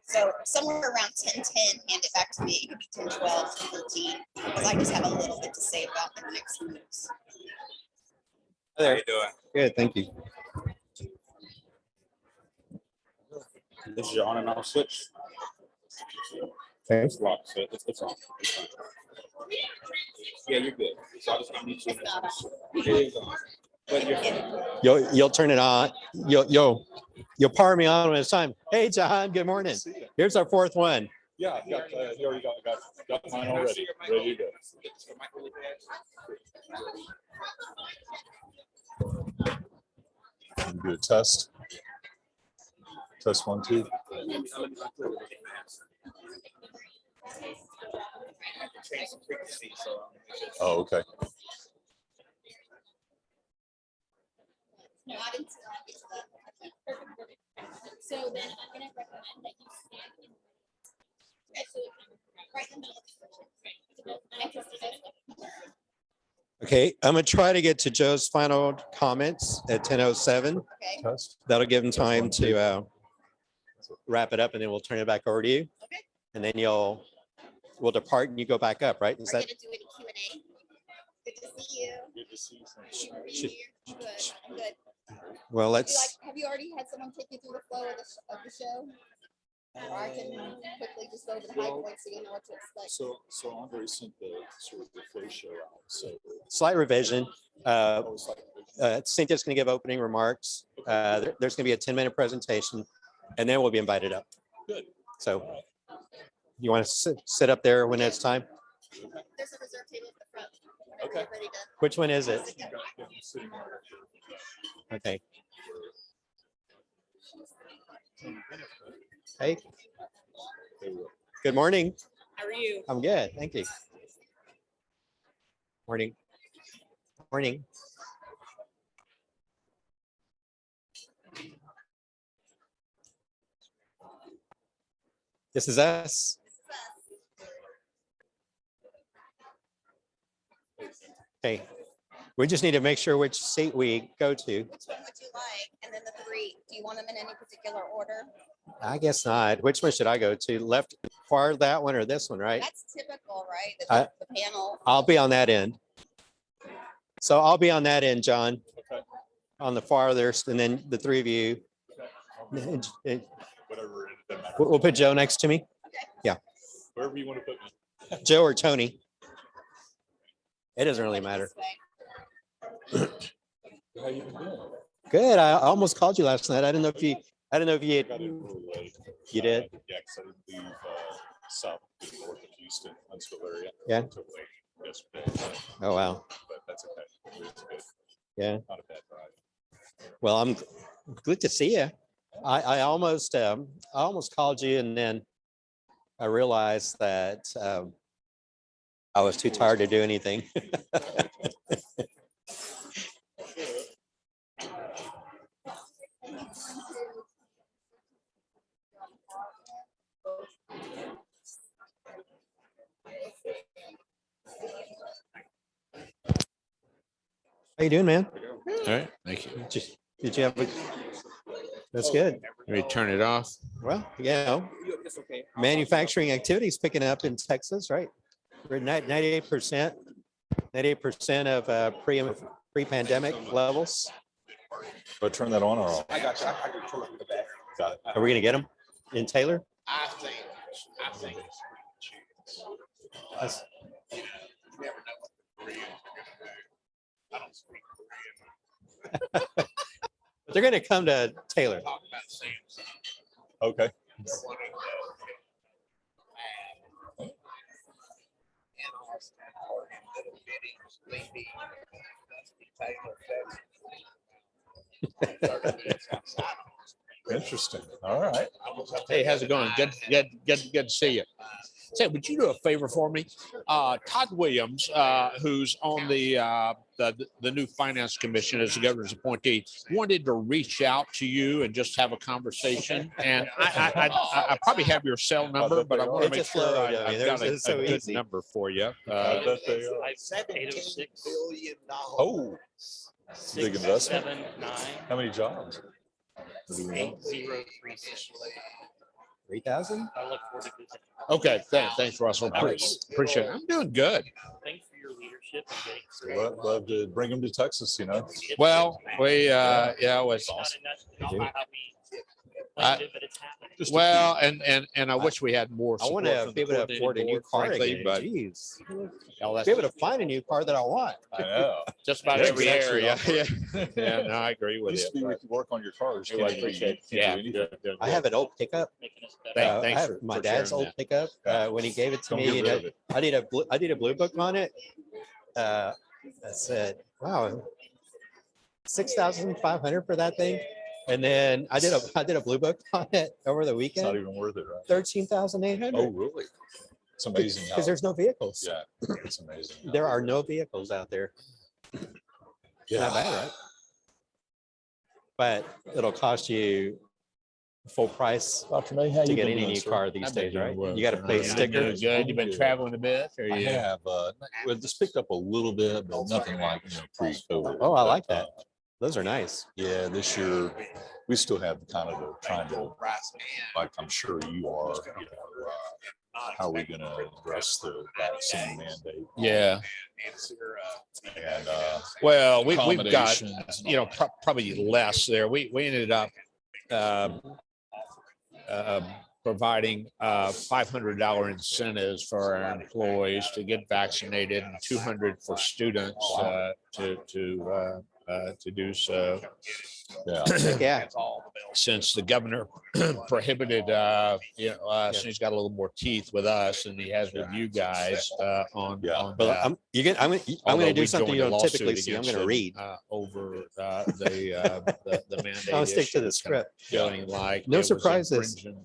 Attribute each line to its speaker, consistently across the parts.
Speaker 1: So somewhere around 10:10, hand it back to me. It could be 10:12, 10:13, because I just have a little bit to say about the next moves.
Speaker 2: How you doing?
Speaker 3: Good, thank you.
Speaker 2: This is your on and off switch.
Speaker 3: Okay.
Speaker 2: It's locked, so it's on. It's fine. Yeah, you're good. So I'll just need you. It is on. But you're
Speaker 3: You'll turn it on. You'll power me on when it's time. Hey, John. Good morning. Here's our fourth one.
Speaker 2: Yeah, I got, you already got mine already. Ready to go. Do a test. Test 1, 2. Oh, okay.
Speaker 1: No, I didn't see that. So then I'm going to recommend that you stand in right in the middle of the
Speaker 3: Okay, I'm gonna try to get to Joe's final comments at 10:07.
Speaker 1: Okay.
Speaker 2: Test.
Speaker 3: That'll give him time to wrap it up, and then we'll turn it back over to you.
Speaker 1: Okay.
Speaker 3: And then we'll depart, and you go back up, right? Is
Speaker 1: Are
Speaker 3: that?
Speaker 1: you going to do any Q&A? Good to see you.
Speaker 2: Good to see you.
Speaker 1: Are you
Speaker 3: Should-
Speaker 1: here? Good. I'm good.
Speaker 3: Well,
Speaker 1: Would you
Speaker 3: let's.
Speaker 1: have you already had someone take you through the flow of the show? Or I can quickly just go over the high points so you know what to expect.
Speaker 2: So Andre sent the sort of the flow show out. So
Speaker 3: Slight revision.
Speaker 2: it's like
Speaker 3: Cynthia's going to give opening remarks. There's going to be a 10-minute presentation, and then we'll be invited up.
Speaker 2: good.
Speaker 3: So you want to sit up there when it's time?
Speaker 1: There's a reserve table at the front.
Speaker 2: Okay.
Speaker 1: Ready to
Speaker 3: Which one is it?
Speaker 1: sit down.
Speaker 3: Okay. Hey, good morning.
Speaker 1: How are you?
Speaker 3: I'm good. Thank you. Morning. Morning. This is us. Okay. We just need to make sure which seat we go to.
Speaker 1: Which one would you like? And then the three. Do you want them in any particular order?
Speaker 3: I guess not. Which one should I go to? Left, far, that one, or this one, right?
Speaker 1: That's typical, right?
Speaker 3: I-
Speaker 1: The panel.
Speaker 3: I'll be on that end. So I'll be on that end, John,
Speaker 2: Okay.
Speaker 3: on the farthest, and then the three of you.
Speaker 2: Whatever. It doesn't matter.
Speaker 3: We'll put Joe next to me.
Speaker 2: Wherever you want to put me.
Speaker 3: Joe or Tony. It doesn't really matter.
Speaker 1: This way.
Speaker 2: How you been doing?
Speaker 3: Good. I almost called you last night. I didn't know if you
Speaker 2: Got in
Speaker 3: had,
Speaker 2: really late.
Speaker 3: You did?
Speaker 2: Yeah, because I didn't leave south to north of Houston, Huntsville area.
Speaker 3: Yeah.
Speaker 2: Until late yesterday,
Speaker 3: oh, wow.
Speaker 2: but that's okay. It's good.
Speaker 3: Yeah.
Speaker 2: Not a bad drive.
Speaker 3: Well, I'm good to see you. I almost called you, and then I realized that I was too tired to do anything. How you doing, man?
Speaker 4: All right, thank you.
Speaker 3: Did you have a? That's good.
Speaker 4: Let me turn it off.
Speaker 3: Well, you know, manufacturing activity is picking up in Texas, right? We're at 98%, 98% of pre-pandemic levels.
Speaker 4: But turn that on or off?
Speaker 2: I got you. I can pull up the back.
Speaker 4: Got it.
Speaker 3: Are we gonna get them in Taylor?
Speaker 2: I think.
Speaker 3: That's- They're gonna come to Taylor.
Speaker 4: Okay. Interesting. All right.
Speaker 5: Hey, how's it going? Good to see you. Say, would you do a favor for me? Todd Williams, who's on the new finance commission as the governor's appointee, wanted to reach out to you and just have a conversation. And I probably have your cell number, but I want to
Speaker 3: It
Speaker 5: make
Speaker 3: just
Speaker 5: sure
Speaker 3: flowed,
Speaker 5: I've got
Speaker 3: it's so
Speaker 5: a good
Speaker 3: easy.
Speaker 5: number for you.
Speaker 4: I bet they are.
Speaker 6: I said 806.
Speaker 4: Oh, big investment.
Speaker 6: 679
Speaker 4: How many jobs?
Speaker 6: 8036.
Speaker 3: 3,000?
Speaker 6: I look forward to visiting.
Speaker 5: Okay, thanks, Russell.
Speaker 6: How are you?
Speaker 5: Appreciate it. I'm doing good.
Speaker 6: Thanks for your leadership and getting
Speaker 4: Love to bring them to Texas, you know.
Speaker 5: Well, we yeah, it was
Speaker 6: not how we
Speaker 5: I-
Speaker 6: planned it, but it's happening.
Speaker 4: Just a
Speaker 5: well, and I wish we had more.
Speaker 3: I
Speaker 5: support
Speaker 3: want to
Speaker 5: from
Speaker 3: be
Speaker 5: the
Speaker 3: able to afford a new
Speaker 5: coordinating
Speaker 3: car
Speaker 5: board, frankly,
Speaker 3: again.
Speaker 5: but
Speaker 3: Jeez.
Speaker 5: hell, that's
Speaker 3: Be able to find a new car that I want.
Speaker 4: I know.
Speaker 5: just about
Speaker 4: Yeah,
Speaker 5: every
Speaker 4: exactly.
Speaker 5: area. Yeah, yeah, no, I agree with
Speaker 4: Used to be
Speaker 5: you.
Speaker 4: we could work on your cars.
Speaker 5: I appreciate it. Yeah, good.
Speaker 3: I have an old pickup.
Speaker 6: Making us better.
Speaker 5: Thanks
Speaker 3: I have
Speaker 5: for-
Speaker 3: my
Speaker 5: for
Speaker 3: dad's
Speaker 5: sharing
Speaker 3: old pickup. When he gave it to
Speaker 4: Don't
Speaker 3: me,
Speaker 4: get
Speaker 3: you
Speaker 4: rid
Speaker 3: know,
Speaker 4: of it.
Speaker 3: I need a blue book on it. I said, wow, 6,500 for that thing. And then I did a blue book on it over the
Speaker 4: It's not
Speaker 3: weekend.
Speaker 4: even worth it, right?
Speaker 3: 13,800.
Speaker 4: Oh, really? It's amazing.
Speaker 3: Because there's no vehicles.
Speaker 4: Yeah, it's amazing.
Speaker 3: There are no vehicles out there. Not bad, right? But it'll cost you full price
Speaker 4: Dr. May, how
Speaker 3: to
Speaker 4: you
Speaker 3: get
Speaker 4: been
Speaker 3: any
Speaker 4: doing,
Speaker 3: new
Speaker 4: sir?
Speaker 3: car these
Speaker 5: I've been
Speaker 3: days,
Speaker 5: doing
Speaker 3: right?
Speaker 5: well.
Speaker 3: You got to pay a
Speaker 5: You've been
Speaker 3: sticker.
Speaker 5: doing good. You've been traveling a bit. Or
Speaker 4: I
Speaker 5: you?
Speaker 4: have, well, just picked up a little bit, but nothing like, pre-COVID.
Speaker 3: Oh, I like
Speaker 4: But,
Speaker 3: that. Those are nice.
Speaker 4: Yeah, this year, we still have kind of trying to, like I'm sure you are, how are we gonna address the vaccine mandate?
Speaker 5: Yeah.
Speaker 4: And,
Speaker 5: Well, we've got
Speaker 4: accommodations.
Speaker 5: probably less there. We ended up providing $500 incentives for our employees to get vaccinated and $200 for students to do so.
Speaker 4: Yeah,
Speaker 3: Yeah.
Speaker 5: Since the governor prohibited, since he's got a little more teeth with us than he has with you guys on.
Speaker 4: Yeah.
Speaker 5: on
Speaker 3: Well,
Speaker 5: that.
Speaker 3: I'm going
Speaker 5: Although
Speaker 3: to do
Speaker 5: we
Speaker 3: something you
Speaker 5: joined a
Speaker 3: don't typically
Speaker 5: lawsuit
Speaker 3: see. I'm
Speaker 5: against
Speaker 3: going to
Speaker 5: him,
Speaker 3: read.
Speaker 5: over the mandate.
Speaker 3: I'll stick to the
Speaker 5: issue, kind of
Speaker 3: script.
Speaker 5: Feeling like
Speaker 3: No
Speaker 5: it was
Speaker 3: surprises.
Speaker 5: infringing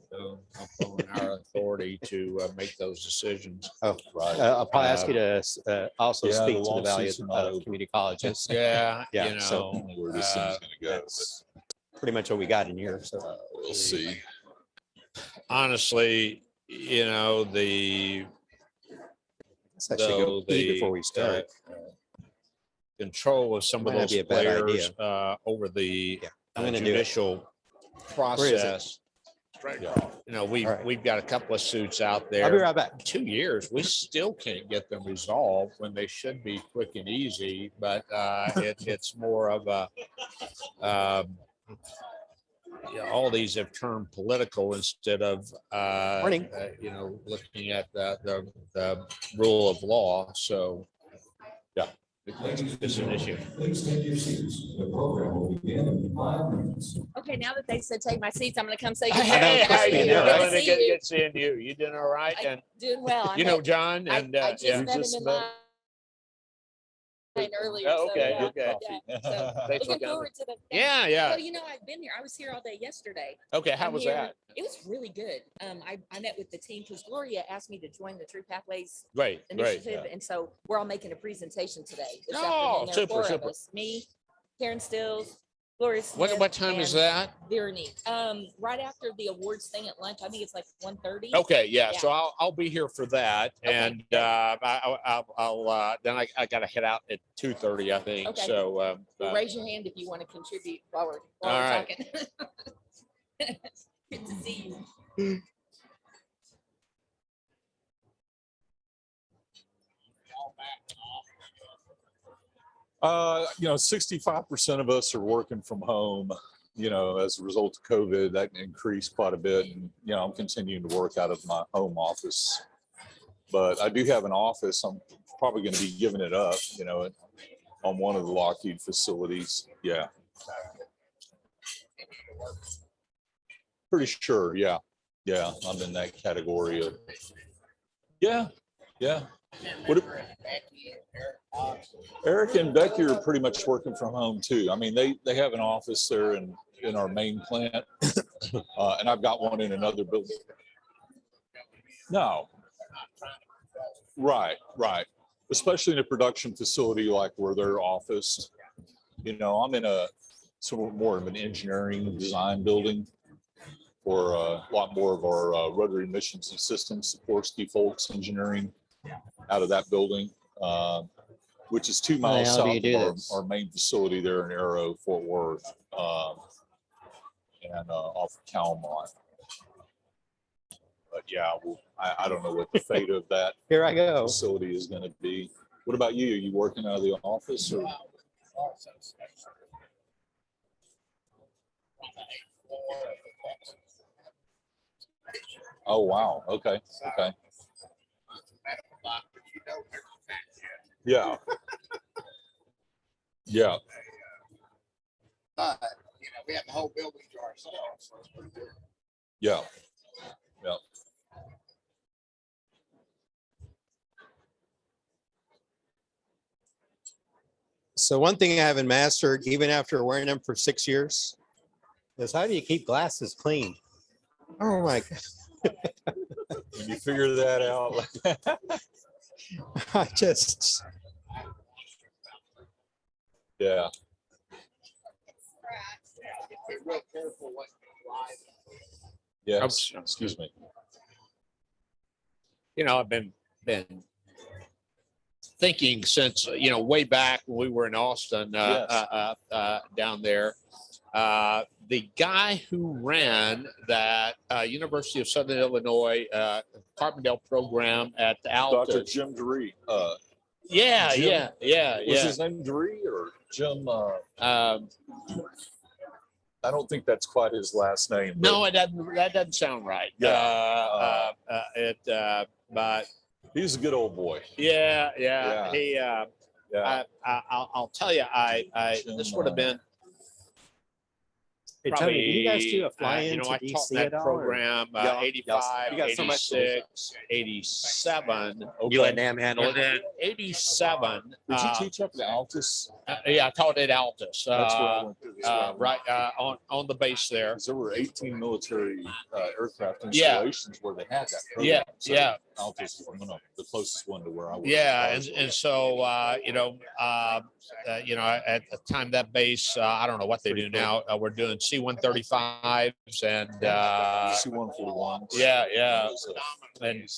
Speaker 5: upon our authority to make those decisions.
Speaker 3: Oh,
Speaker 4: right.
Speaker 3: I'll probably ask you to also
Speaker 4: Yeah,
Speaker 3: speak
Speaker 4: the
Speaker 3: to the value
Speaker 4: lawsuits are not
Speaker 3: of
Speaker 4: over.
Speaker 3: community colleges.
Speaker 5: Yeah,
Speaker 3: Yeah,
Speaker 5: you
Speaker 3: so-
Speaker 4: I don't know where this thing's gonna go,
Speaker 3: That's pretty much what we got in here. So
Speaker 4: but we'll see.
Speaker 5: honestly, the
Speaker 3: let's actually go
Speaker 5: though
Speaker 3: eat
Speaker 5: the
Speaker 3: before we start.
Speaker 5: control of some of
Speaker 3: Might not
Speaker 5: those
Speaker 3: be a bad
Speaker 5: players over the
Speaker 3: Yeah, I'm gonna do it.
Speaker 5: judicial
Speaker 3: Where is it?
Speaker 5: process.
Speaker 4: Yeah.
Speaker 5: We've
Speaker 3: All right.
Speaker 5: we've got a couple of suits out
Speaker 3: I'll be
Speaker 5: there.
Speaker 3: right back.
Speaker 5: 2 years, we still can't get them resolved when they should be quick and easy, but it's more of a all these have turned political instead of
Speaker 3: Morning.
Speaker 5: looking at the rule of law. So
Speaker 4: Yeah.
Speaker 5: it's an issue.
Speaker 7: Please take your seats. The program will begin in 5 minutes.
Speaker 8: Okay, now that they said take my seats, I'm gonna come say.
Speaker 3: I know,
Speaker 5: Hey, how
Speaker 3: Christine,
Speaker 5: you
Speaker 3: you're
Speaker 5: doing?
Speaker 3: right.
Speaker 5: Good seeing you. You doing all right?
Speaker 8: I-
Speaker 5: And
Speaker 8: Doing well. I
Speaker 5: you know
Speaker 8: met-
Speaker 5: John
Speaker 8: I
Speaker 5: and
Speaker 8: just
Speaker 5: yeah.
Speaker 8: met
Speaker 4: just
Speaker 8: him in
Speaker 4: met-
Speaker 8: line earlier.
Speaker 5: Oh,
Speaker 8: so,
Speaker 5: okay,
Speaker 8: yeah,
Speaker 5: okay.
Speaker 8: yeah. So,
Speaker 5: Thanks for
Speaker 8: looking
Speaker 5: coming.
Speaker 8: forward to the.
Speaker 5: Yeah, yeah.
Speaker 8: Well, I've been here. I was here all day yesterday.
Speaker 5: Okay, how
Speaker 8: I'm
Speaker 5: was
Speaker 8: here-
Speaker 5: that?
Speaker 8: It was really good. I met with the team because Gloria asked me to join the True Pathways
Speaker 5: Great, great.
Speaker 8: initiative, and so we're all making a presentation today. this
Speaker 5: Oh,
Speaker 8: afternoon. There are
Speaker 5: super,
Speaker 8: 4 of
Speaker 5: super.
Speaker 8: us. Me, Karen Stills, Gloria Smith.
Speaker 5: What time is
Speaker 8: and
Speaker 5: that?
Speaker 8: Veronique. Right after the awards thing at lunch. I think it's like 1:30.
Speaker 5: Okay, yeah.
Speaker 8: Yeah.
Speaker 5: So I'll be here for that,
Speaker 8: Okay,
Speaker 5: and
Speaker 8: great.
Speaker 5: I'll then I got to head out at 2:30, I think.
Speaker 8: Okay.
Speaker 5: So
Speaker 8: Well, raise your hand if you want to contribute while we're
Speaker 5: All right.
Speaker 8: talking. Good to see you.
Speaker 4: 65% of us are working from home, as a result of COVID. That increased quite a bit. And, I'm continuing to work out of my home office. But I do have an office. I'm probably going to be giving it up, on one of the Lockheed facilities. Yeah. Pretty sure. Yeah. Yeah. I'm in that category of. Yeah. Yeah. What if, Eric and Becky are pretty much working from home too. I mean, they have an office there in our main plant, and I've got one in another building. No. Right. Especially in a production facility like where they're officed. I'm in a sort of more of an engineering design building for a lot more of our rotary missions and systems, Sikorsky Folks Engineering, out of that building, which is 2 miles
Speaker 3: How do you
Speaker 4: south
Speaker 3: do
Speaker 4: of
Speaker 3: this?
Speaker 4: our main facility there in Arrow, Fort Worth, and off of Calmont. But yeah, I don't know what the fate of that
Speaker 3: Here I go.
Speaker 4: facility is going to be. What about you? Are you working out of the office or? Oh, wow. Okay. Yeah. Yeah.
Speaker 9: But, we have the whole building to ourselves. So it's pretty good.
Speaker 4: Yeah.
Speaker 3: So one thing I haven't mastered, even after wearing them for 6 years, is how do you keep glasses clean? Oh my God.
Speaker 4: When you figure that out.
Speaker 3: I just,
Speaker 4: Yeah.
Speaker 9: Be real careful what you drive.
Speaker 4: Yes. Excuse me.
Speaker 5: I've been thinking since, way back when we were in Austin, down there, the guy who ran that University of Southern Illinois Carbondale program at the
Speaker 4: Dr.
Speaker 5: Altus.
Speaker 4: Jim Dree.
Speaker 5: Yeah.
Speaker 4: Was his name Dree or Jim? I don't think that's quite his last name. But
Speaker 5: No, that doesn't sound right.
Speaker 4: Yeah.
Speaker 5: But
Speaker 4: he's a good old boy.
Speaker 5: yeah.
Speaker 4: Yeah.
Speaker 5: He,
Speaker 4: Yeah.
Speaker 5: I'll tell you, this would have been.
Speaker 3: hey, Tony, do you guys do a
Speaker 5: Probably,
Speaker 3: fly in to
Speaker 5: I taught
Speaker 3: DC
Speaker 5: that
Speaker 3: at all? or-
Speaker 5: program,
Speaker 3: Yeah,
Speaker 5: 85,
Speaker 3: you got so much-
Speaker 5: 86, 87.
Speaker 3: You let Nam handle
Speaker 5: And
Speaker 3: it?
Speaker 5: then 87.
Speaker 4: Did you teach up at Altus?
Speaker 5: Yeah, I taught at Altus.
Speaker 4: That's where I went through this one.
Speaker 5: Right on the base there.
Speaker 4: 'Cause there were 18 military aircraft
Speaker 5: Yeah.
Speaker 4: installations where they had that program.
Speaker 5: Yeah,
Speaker 4: So
Speaker 5: yeah.
Speaker 4: Altus is the closest one to where I was.
Speaker 5: Yeah, and so at the time that base, I don't know what they do now. We're doing C-135s and
Speaker 4: C-141.
Speaker 5: yeah.
Speaker 4: And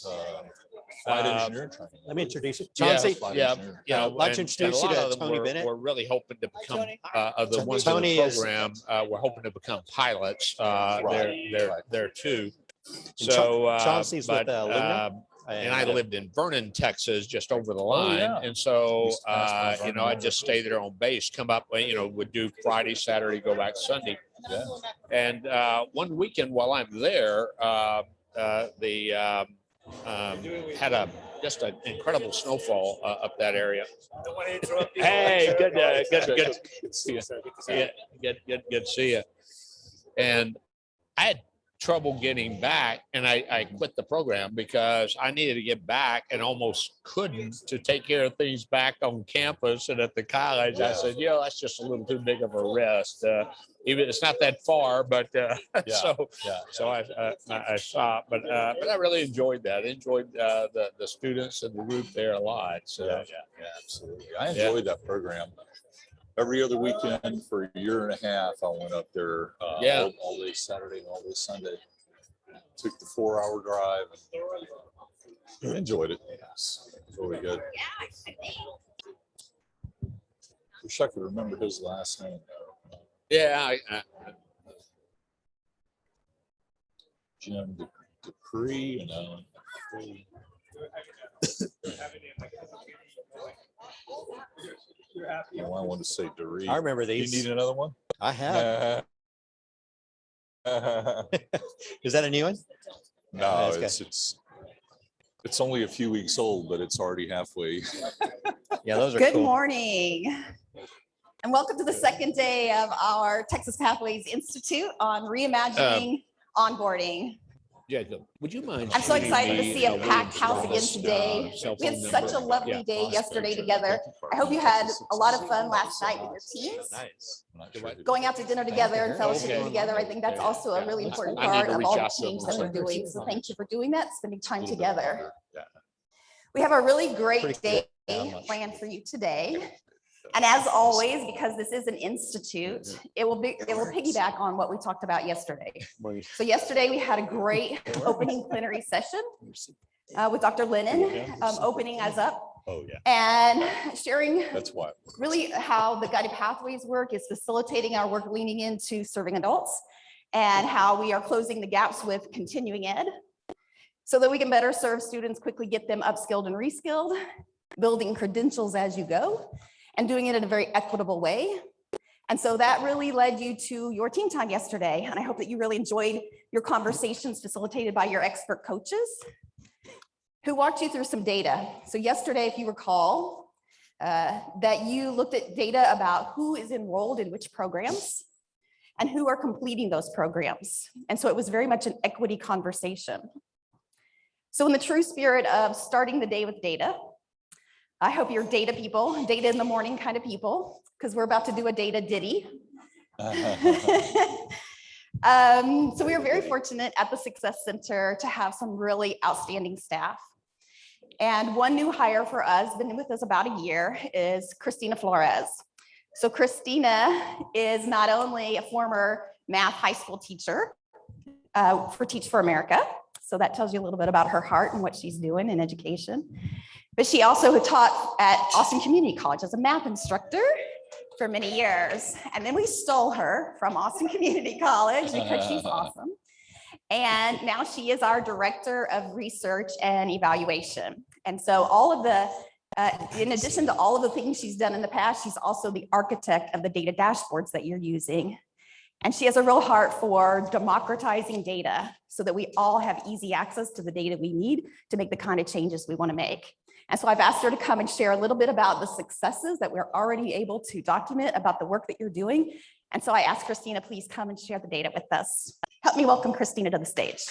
Speaker 4: flight engineering training.
Speaker 3: Let me introduce you.
Speaker 5: Yeah,
Speaker 3: Chauncey,
Speaker 4: Flight
Speaker 5: yeah,
Speaker 4: engineer.
Speaker 3: I'd like to
Speaker 5: and
Speaker 3: introduce
Speaker 5: a
Speaker 3: you
Speaker 5: lot
Speaker 3: to
Speaker 5: of them
Speaker 3: Tony
Speaker 5: were-
Speaker 3: Bennett.
Speaker 5: We're really hoping to become
Speaker 1: Tony.
Speaker 5: the ones in
Speaker 3: Tony
Speaker 5: the
Speaker 3: is-
Speaker 5: program. We're hoping to become pilots. They're too.
Speaker 3: And
Speaker 5: So
Speaker 3: Chauncey's with,
Speaker 5: but,
Speaker 3: Lumina.
Speaker 5: and I lived in Vernon, Texas, just over the line.
Speaker 4: yeah.
Speaker 5: And so,
Speaker 4: Used to pass by Vernon
Speaker 5: I
Speaker 4: all
Speaker 5: just stay there on base, come up, would do Friday, Saturday, go back Sunday.
Speaker 4: Yeah.
Speaker 5: And one weekend while I'm there, had just an incredible snowfall up that area. Hey, good to see you. Yeah, good to see you. And I had trouble getting back, and I quit the program because I needed to get back and almost couldn't to take care of things back on campus and at the college. I said, that's just a little too big of a rest. Even it's not that far, but so I stopped. But I really enjoyed that. I enjoyed the students and the group there a lot. So
Speaker 4: Yeah, absolutely. I enjoyed that program. Every other weekend for a year and a half, I went up there all day Saturday and all day Sunday. Took the 4-hour drive and enjoyed it. It's really good. Wish I could remember his last name though.
Speaker 5: yeah,
Speaker 4: Jim Dupree, Oh, I want to say Dorit.
Speaker 3: I remember
Speaker 4: You
Speaker 3: these.
Speaker 4: need another one?
Speaker 3: I have. Is that a new one?
Speaker 4: No,
Speaker 3: That's good.
Speaker 4: it's only a few weeks old, but it's already halfway.
Speaker 3: Yeah, those are
Speaker 1: Good
Speaker 3: cool.
Speaker 1: morning. And welcome to the second day of our Texas Pathways Institute on reimagining onboarding.
Speaker 5: Jacob, would you mind?
Speaker 1: I'm so
Speaker 5: shooting
Speaker 1: excited to
Speaker 5: me,
Speaker 1: see a
Speaker 5: William
Speaker 1: packed house again
Speaker 5: Sloan's,
Speaker 1: today.
Speaker 5: cell
Speaker 1: We had
Speaker 5: phone
Speaker 1: such a
Speaker 5: number?
Speaker 1: lovely
Speaker 5: Yeah.
Speaker 1: day yesterday together. I hope you had a lot of fun last night with your teams.
Speaker 3: Nice.
Speaker 4: I'm not sure who-
Speaker 1: Going out to dinner together and fellowshipping
Speaker 5: Okay.
Speaker 1: together, I think that's also a really important
Speaker 5: I need
Speaker 1: part
Speaker 5: to
Speaker 1: of
Speaker 5: reach
Speaker 1: all the
Speaker 5: out to them.
Speaker 1: change that we're doing. So thank you for doing that, spending time
Speaker 4: little bit
Speaker 1: together.
Speaker 4: longer. Yeah.
Speaker 1: We have a really great
Speaker 3: Pretty
Speaker 1: day
Speaker 3: cool. How much?
Speaker 1: planned for you today. And as always, because this is an institute, it will piggyback on what we talked about yesterday. So yesterday we had a great opening plenary session with Dr. Lennon, opening us up
Speaker 4: Oh, yeah,
Speaker 1: and sharing
Speaker 4: that's why.
Speaker 1: really how the Guided Pathways work is facilitating our work leaning into serving adults and how we are closing the gaps with continuing ed so that we can better serve students, quickly get them upskilled and reskilled, building credentials as you go, and doing it in a very equitable way. And so that really led you to your team time yesterday. And I hope that you really enjoyed your conversations facilitated by your expert coaches who walked you through some data. So yesterday, if you recall, that you looked at data about who is enrolled in which programs and who are completing those programs. And so it was very much an equity conversation. So in the true spirit of starting the day with data, I hope you're data people, data in the morning kind of people, because we're about to do a data ditty. So we are very fortunate at the Success Center to have some really outstanding staff. And one new hire for us, been with us about a year, is Christina Flores. So Christina is not only a former math high school teacher for Teach for America, so that tells you a little bit about her heart and what she's doing in education. But she also taught at Austin Community College as a math instructor for many years. And then we stole her from Austin Community College because she's awesome. And now she is our director of research and evaluation. And so all of the, in addition to all of the things she's done in the past, she's also the architect of the data dashboards that you're using. And she has a real heart for democratizing data so that we all have easy access to the data we need to make the kind of changes we want to make. And so I've asked her to come and share a little bit about the successes that we're already able to document about the work that you're doing. And so I asked Christina, please come and share the data with us. Help me welcome Christina to the stage.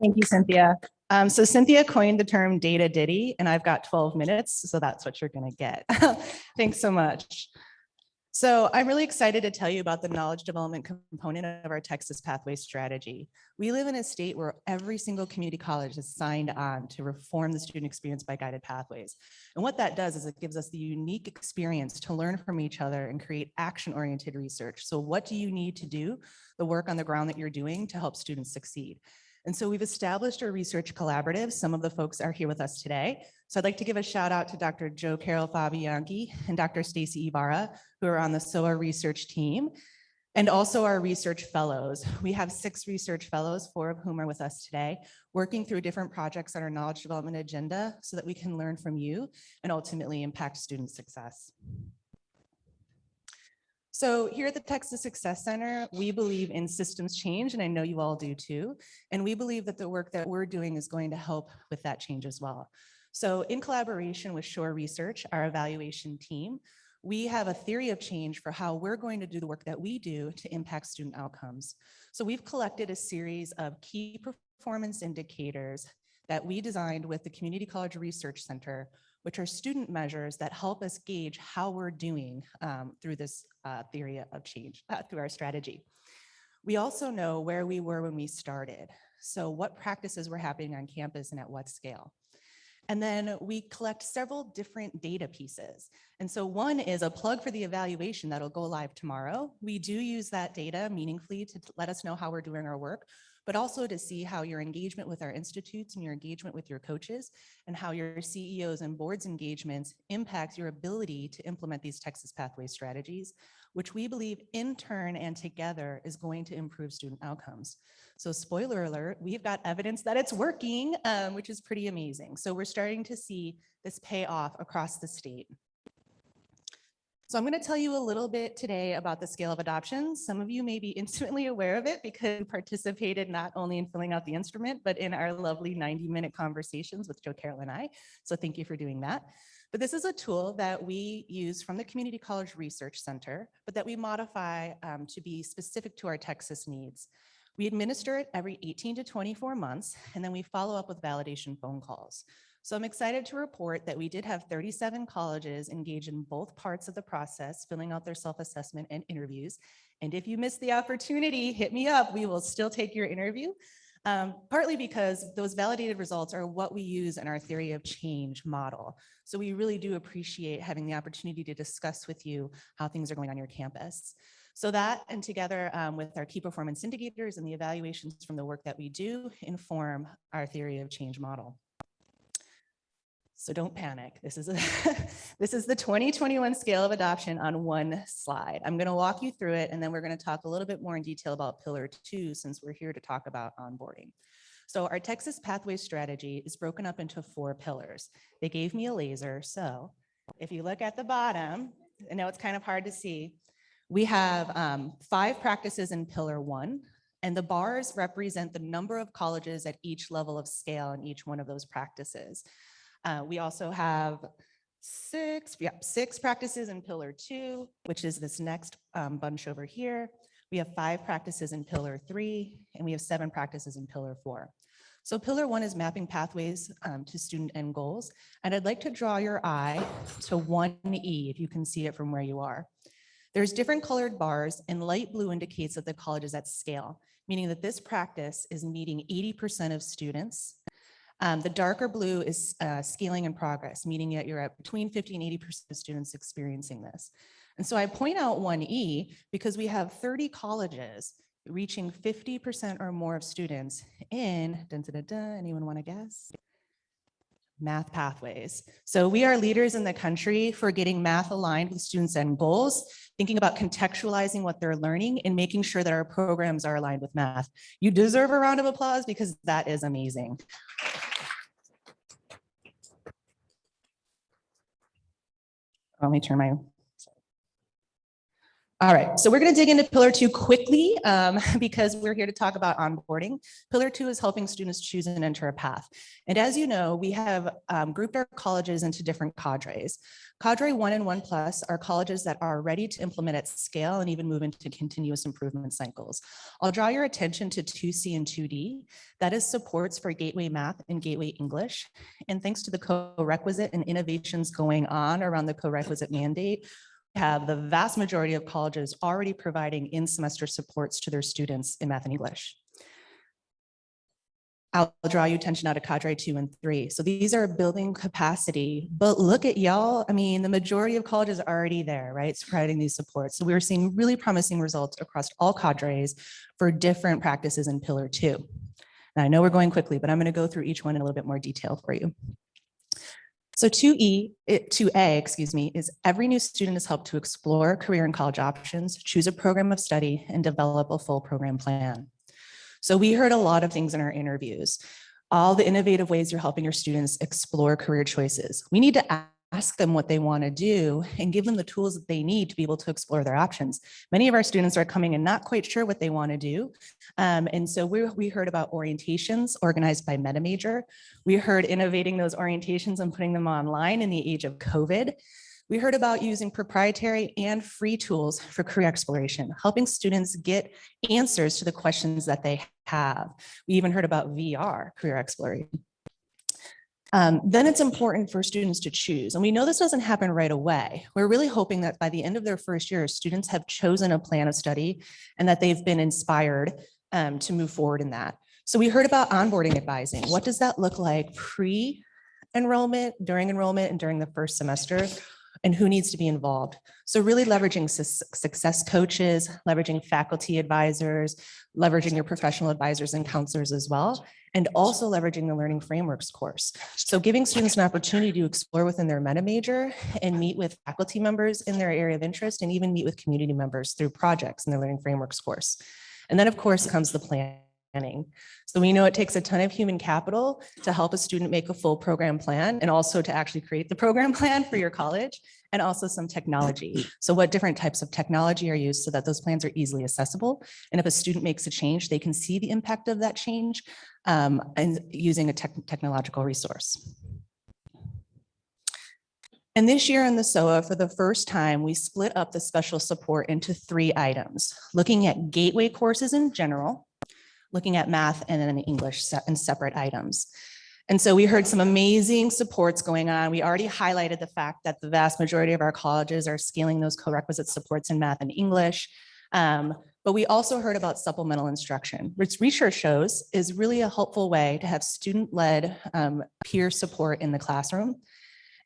Speaker 10: Thank you, Cynthia. So Cynthia coined the term data ditty, and I've got 12 minutes, so that's what you're going to get. Thanks so much. So I'm really excited to tell you about the knowledge development component of our Texas Pathways strategy. We live in a state where every single community college is signed on to reform the student experience by Guided Pathways. And what that does is it gives us the unique experience to learn from each other and create action-oriented research. So what do you need to do the work on the ground that you're doing to help students succeed? And so we've established a research collaborative. Some of the folks are here with us today. So I'd like to give a shout out to Dr. Jo Carol Fabianchi and Dr. Stacy Ibarra, who are on the SOA research team, and also our research fellows. We have 6 research fellows, 4 of whom are with us today, working through different projects on our knowledge development agenda so that we can learn from you and ultimately impact student success. So here at the Texas Success Center, we believe in systems change, and I know you all do too. And we believe that the work that we're doing is going to help with that change as well. So in collaboration with Shore Research, our evaluation team, we have a theory of change for how we're going to do the work that we do to impact student outcomes. So we've collected a series of key performance indicators that we designed with the Community College Research Center, which are student measures that help us gauge how we're doing through this theory of change, through our strategy. We also know where we were when we started. So what practices were happening on campus and at what scale. And then we collect several different data pieces. And so one is a plug for the evaluation that'll go live tomorrow. We do use that data meaningfully to let us know how we're doing our work, but also to see how your engagement with our institutes and your engagement with your coaches and how your CEOs and boards engagements impacts your ability to implement these Texas Pathways strategies, which we believe in turn and together is going to improve student outcomes. So spoiler alert, we've got evidence that it's working, which is pretty amazing. So we're starting to see this pay off across the state. So I'm going to tell you a little bit today about the scale of adoption. Some of you may be intimately aware of it because you participated not only in filling out the instrument, but in our lovely 90-minute conversations with Joe Carroll and I. So thank you for doing that. But this is a tool that we use from the Community College Research Center, but that we modify to be specific to our Texas needs. We administer it every 18 to 24 months, and then we follow up with validation phone calls. So I'm excited to report that we did have 37 colleges engage in both parts of the process, filling out their self-assessment and interviews. And if you missed the opportunity, hit me up. We will still take your interview, partly because those validated results are what we use in our theory of change model. So we really do appreciate having the opportunity to discuss with you how things are going on your campus. So that, and together with our key performance indicators and the evaluations from the work that we do, inform our theory of change model. So don't panic. This is the 2021 scale of adoption on one slide. I'm going to walk you through it, and then we're going to talk a little bit more in detail about Pillar 2, since we're here to talk about onboarding. So our Texas Pathways strategy is broken up into 4 pillars. They gave me a laser, so if you look at the bottom, I know it's kind of hard to see, we have 5 practices in Pillar 1, and the bars represent the number of colleges at each level of scale in each one of those practices. We also have 6 practices in Pillar 2, which is this next bunch over here. We have 5 practices in Pillar 3, and we have 7 practices in Pillar 4. So Pillar 1 is mapping pathways to student end goals. And I'd like to draw your eye to 1E, if you can see it from where you are. There's different colored bars, and light blue indicates that the college is at scale, meaning that this practice is meeting 80% of students. The darker blue is scaling in progress, meaning that you're at between 50 and 80% of students experiencing this. And so I point out 1E because we have 30 colleges reaching 50% or more of students in, anyone want to guess? Math pathways. So we are leaders in the country for getting math aligned with students' end goals, thinking about contextualizing what they're learning and making sure that our programs are aligned with math. You deserve a round of applause because that is amazing. Let me turn my. All right, so we're going to dig into Pillar 2 quickly because we're here to talk about onboarding. Pillar 2 is helping students choose and enter a path. And as you know, we have grouped our colleges into different cadres. Cadre 1 and 1+ are colleges that are ready to implement at scale and even move into continuous improvement cycles. I'll draw your attention to 2C and 2D. That is supports for Gateway Math and Gateway English. And thanks to the co-requisite and innovations going on around the co-requisite mandate, have the vast majority of colleges already providing in-semester supports to their students in math and English. I'll draw your attention now to Cadre 2 and 3. So these are building capacity, but look at y'all. I mean, the majority of colleges are already there, right? It's providing these supports. So we're seeing really promising results across all cadres for different practices in Pillar 2. Now I know we're going quickly, but I'm going to go through each one in a little bit more detail for you. So 2A, is every new student is helped to explore career and college options, choose a program of study, and develop a full program plan. So we heard a lot of things in our interviews, all the innovative ways you're helping your students explore career choices. We need to ask them what they want to do and give them the tools that they need to be able to explore their options. Many of our students are coming in not quite sure what they want to do. And so we heard about orientations organized by MetaMajor. We heard innovating those orientations and putting them online in the age of COVID. We heard about using proprietary and free tools for career exploration, helping students get answers to the questions that they have. We even heard about VR, career exploration. Then it's important for students to choose. And we know this doesn't happen right away. We're really hoping that by the end of their first year, students have chosen a plan of study and that they've been inspired to move forward in that. So we heard about onboarding advising. What does that look like pre-enrollment, during enrollment, and during the first semester? and who needs to be involved. So really leveraging success coaches, leveraging faculty advisors, leveraging your professional advisors and counselors as well, and also leveraging the Learning Frameworks course. So giving students an opportunity to explore within their meta major and meet with faculty members in their area of interest, and even meet with community members through projects in the Learning Frameworks course. And then of course comes the planning. So we know it takes a ton of human capital to help a student make a full program plan, and also to actually create the program plan for your college, and also some technology. So what different types of technology are used so that those plans are easily accessible. And if a student makes a change, they can see the impact of that change and using a technological resource. And this year in the SOA, for the first time, we split up the special support into 3 items, looking at gateway courses in general, looking at math, and then English in separate items. And so we heard some amazing supports going on. We already highlighted the fact that the vast majority of our colleges are scaling those co-requisite supports in math and English. But we also heard about supplemental instruction, which research shows is really a helpful way to have student-led peer support in the classroom.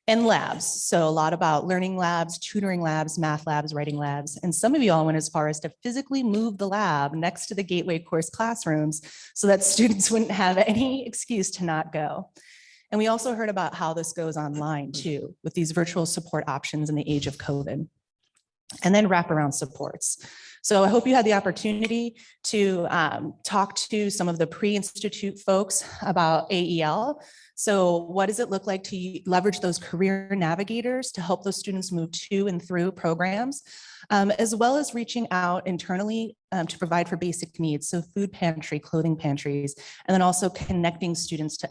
Speaker 10: And labs. So a lot about learning labs, tutoring labs, math labs, writing labs. And some of you all went as far as to physically move the lab next to the gateway course classrooms so that students wouldn't have any excuse to not go. And we also heard about how this goes online too, with these virtual support options in the age of COVID. And then wraparound supports. So I hope you had the opportunity to talk to some of the pre-institute folks about AEL. So what does it look like to leverage those career navigators to help those students move to and through programs, as well as reaching out internally to provide for basic needs. So food pantry, clothing pantries, and then also connecting students to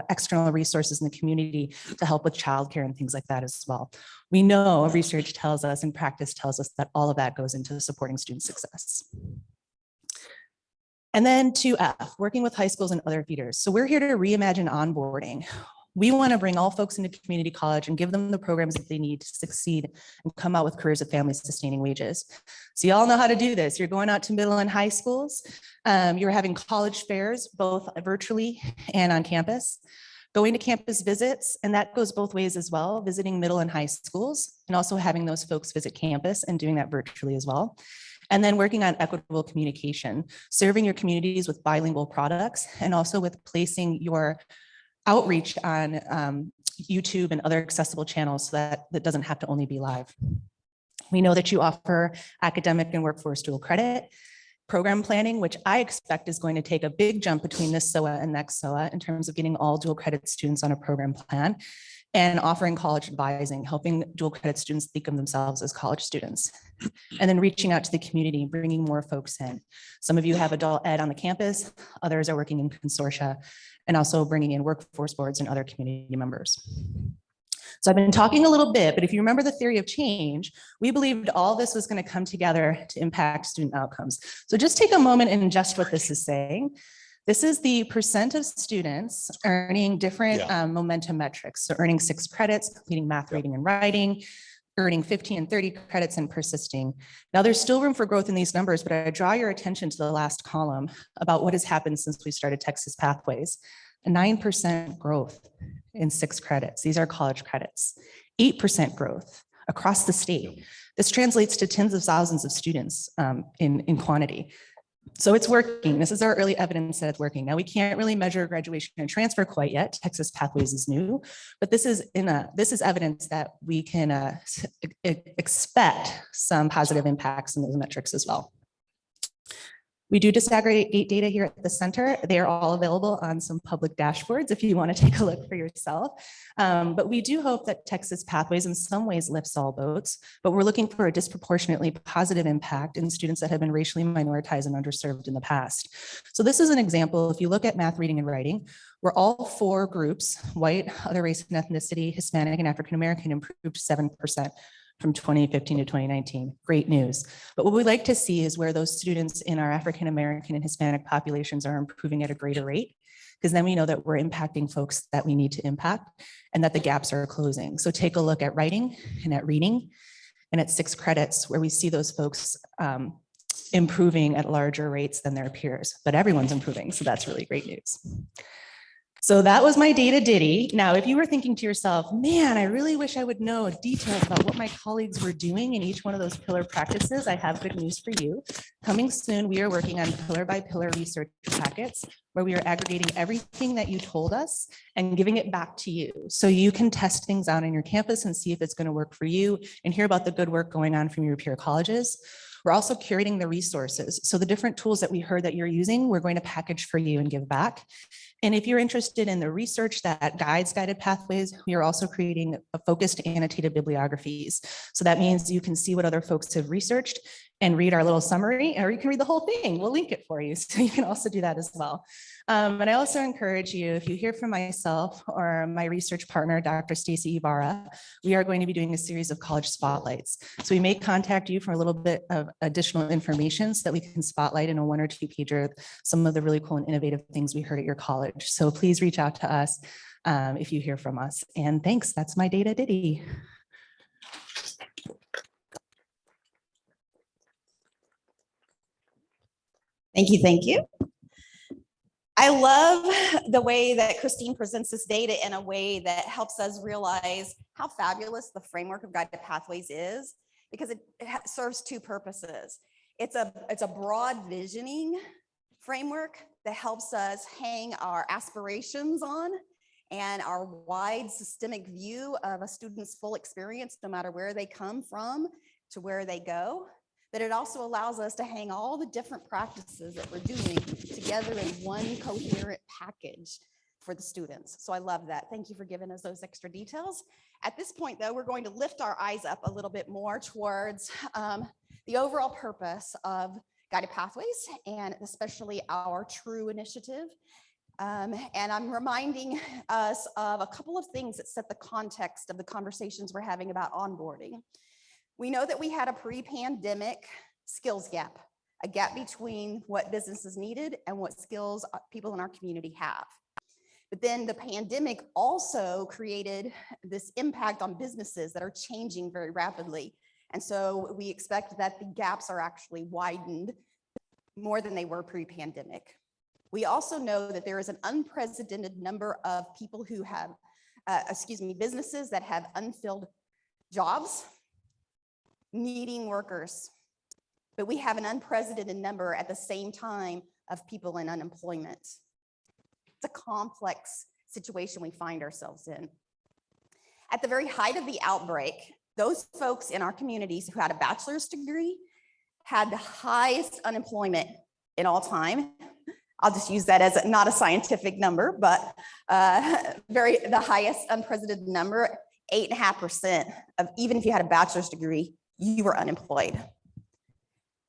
Speaker 10: external resources in the community to help with childcare and things like that as well. We know research tells us and practice tells us that all of that goes into supporting student success. And then 2F, working with high schools and other feeders. So we're here to reimagine onboarding. We want to bring all folks into community college and give them the programs that they need to succeed and come out with careers of family sustaining wages. So you all know how to do this. You're going out to middle and high schools. You're having college fairs, both virtually and on campus. Going to campus visits, and that goes both ways as well, visiting middle and high schools, and also having those folks visit campus and doing that virtually as well. And then working on equitable communication, serving your communities with bilingual products, and also with placing your outreach on YouTube and other accessible channels so that that doesn't have to only be live. We know that you offer academic and workforce dual credit, program planning, which I expect is going to take a big jump between this SOA and next SOA in terms of getting all dual credit students on a program plan, and offering college advising, helping dual credit students think of themselves as college students. And then reaching out to the community, bringing more folks in. Some of you have adult ed on the campus, others are working in consortia, and also bringing in workforce boards and other community members. So I've been talking a little bit, but if you remember the theory of change, we believed all this was going to come together to impact student outcomes. So just take a moment and adjust what this is saying. This is the percent of students earning different momentum metrics. So earning 6 credits, completing math, reading, and writing, earning 15 and 30 credits, and persisting. Now there's still room for growth in these numbers, but I draw your attention to the last column about what has happened since we started Texas Pathways. A 9% growth in 6 credits. These are college credits. 8% growth across the state. This translates to tens of thousands of students in quantity. So it's working. This is our early evidence that it's working. Now we can't really measure graduation and transfer quite yet. Texas Pathways is new, but this is evidence that we can expect some positive impacts in those metrics as well. We do disaggregate data here at the center. They are all available on some public dashboards if you want to take a look for yourself. But we do hope that Texas Pathways in some ways lifts all boats, but we're looking for a disproportionately positive impact in students that have been racially minoritized and underserved in the past. So this is an example. If you look at math, reading, and writing, where all 4 groups, white, other race and ethnicity, Hispanic, and African-American, improved 7%. From 2015 to 2019, great news. But what we like to see is where those students in our African-American and Hispanic populations are improving at a greater rate, because then we know that we're impacting folks that we need to impact and that the gaps are closing. So take a look at writing and at reading and at 6 credits where we see those folks improving at larger rates than their peers, but everyone's improving. So that's really great news. So that was my data ditty. Now, if you were thinking to yourself, man, I really wish I would know details about what my colleagues were doing in each one of those pillar practices, I have good news for you. Coming soon, we are working on pillar by pillar research packets where we are aggregating everything that you told us and giving it back to you. So you can test things out on your campus and see if it's going to work for you and hear about the good work going on from your peer colleges. We're also curating the resources. So the different tools that we heard that you're using, we're going to package for you and give back. And if you're interested in the research that guides guided pathways, we are also creating a focused annotated bibliographies. So that means you can see what other folks have researched and read our little summary, or you can read the whole thing. We'll link it for you. So you can also do that as well. And I also encourage you, if you hear from myself or my research partner, Dr. Stacy Ibarra, we are going to be doing a series of college spotlights. So we may contact you for a little bit of additional information so that we can spotlight in a 1 or 2 pager some of the really cool and innovative things we heard at your college. So please reach out to us if you hear from us. And thanks, that's my data ditty.
Speaker 1: Thank you, thank you. I love the way that Christine presents this data in a way that helps us realize how fabulous the framework of guided pathways is, because it serves 2 purposes. It's a broad visioning framework that helps us hang our aspirations on and our wide systemic view of a student's full experience, no matter where they come from to where they go. But it also allows us to hang all the different practices that we're doing together in one coherent package for the students. So I love that. Thank you for giving us those extra details. At this point, though, we're going to lift our eyes up a little bit more towards the overall purpose of Guided Pathways, and especially our TRUE initiative. And I'm reminding us of a couple of things that set the context of the conversations we're having about onboarding. We know that we had a pre-pandemic skills gap, a gap between what businesses needed and what skills people in our community have. But then the pandemic also created this impact on businesses that are changing very rapidly. And so we expect that the gaps are actually widened more than they were pre-pandemic. We also know that there is an unprecedented number of people who have, businesses that have unfilled jobs needing workers, but we have an unprecedented number at the same time of people in unemployment. It's a complex situation we find ourselves in. At the very height of the outbreak, those folks in our communities who had a bachelor's degree had the highest unemployment in all time. I'll just use that as not a scientific number, but the highest unprecedented number, 8.5% of, even if you had a bachelor's degree, you were unemployed.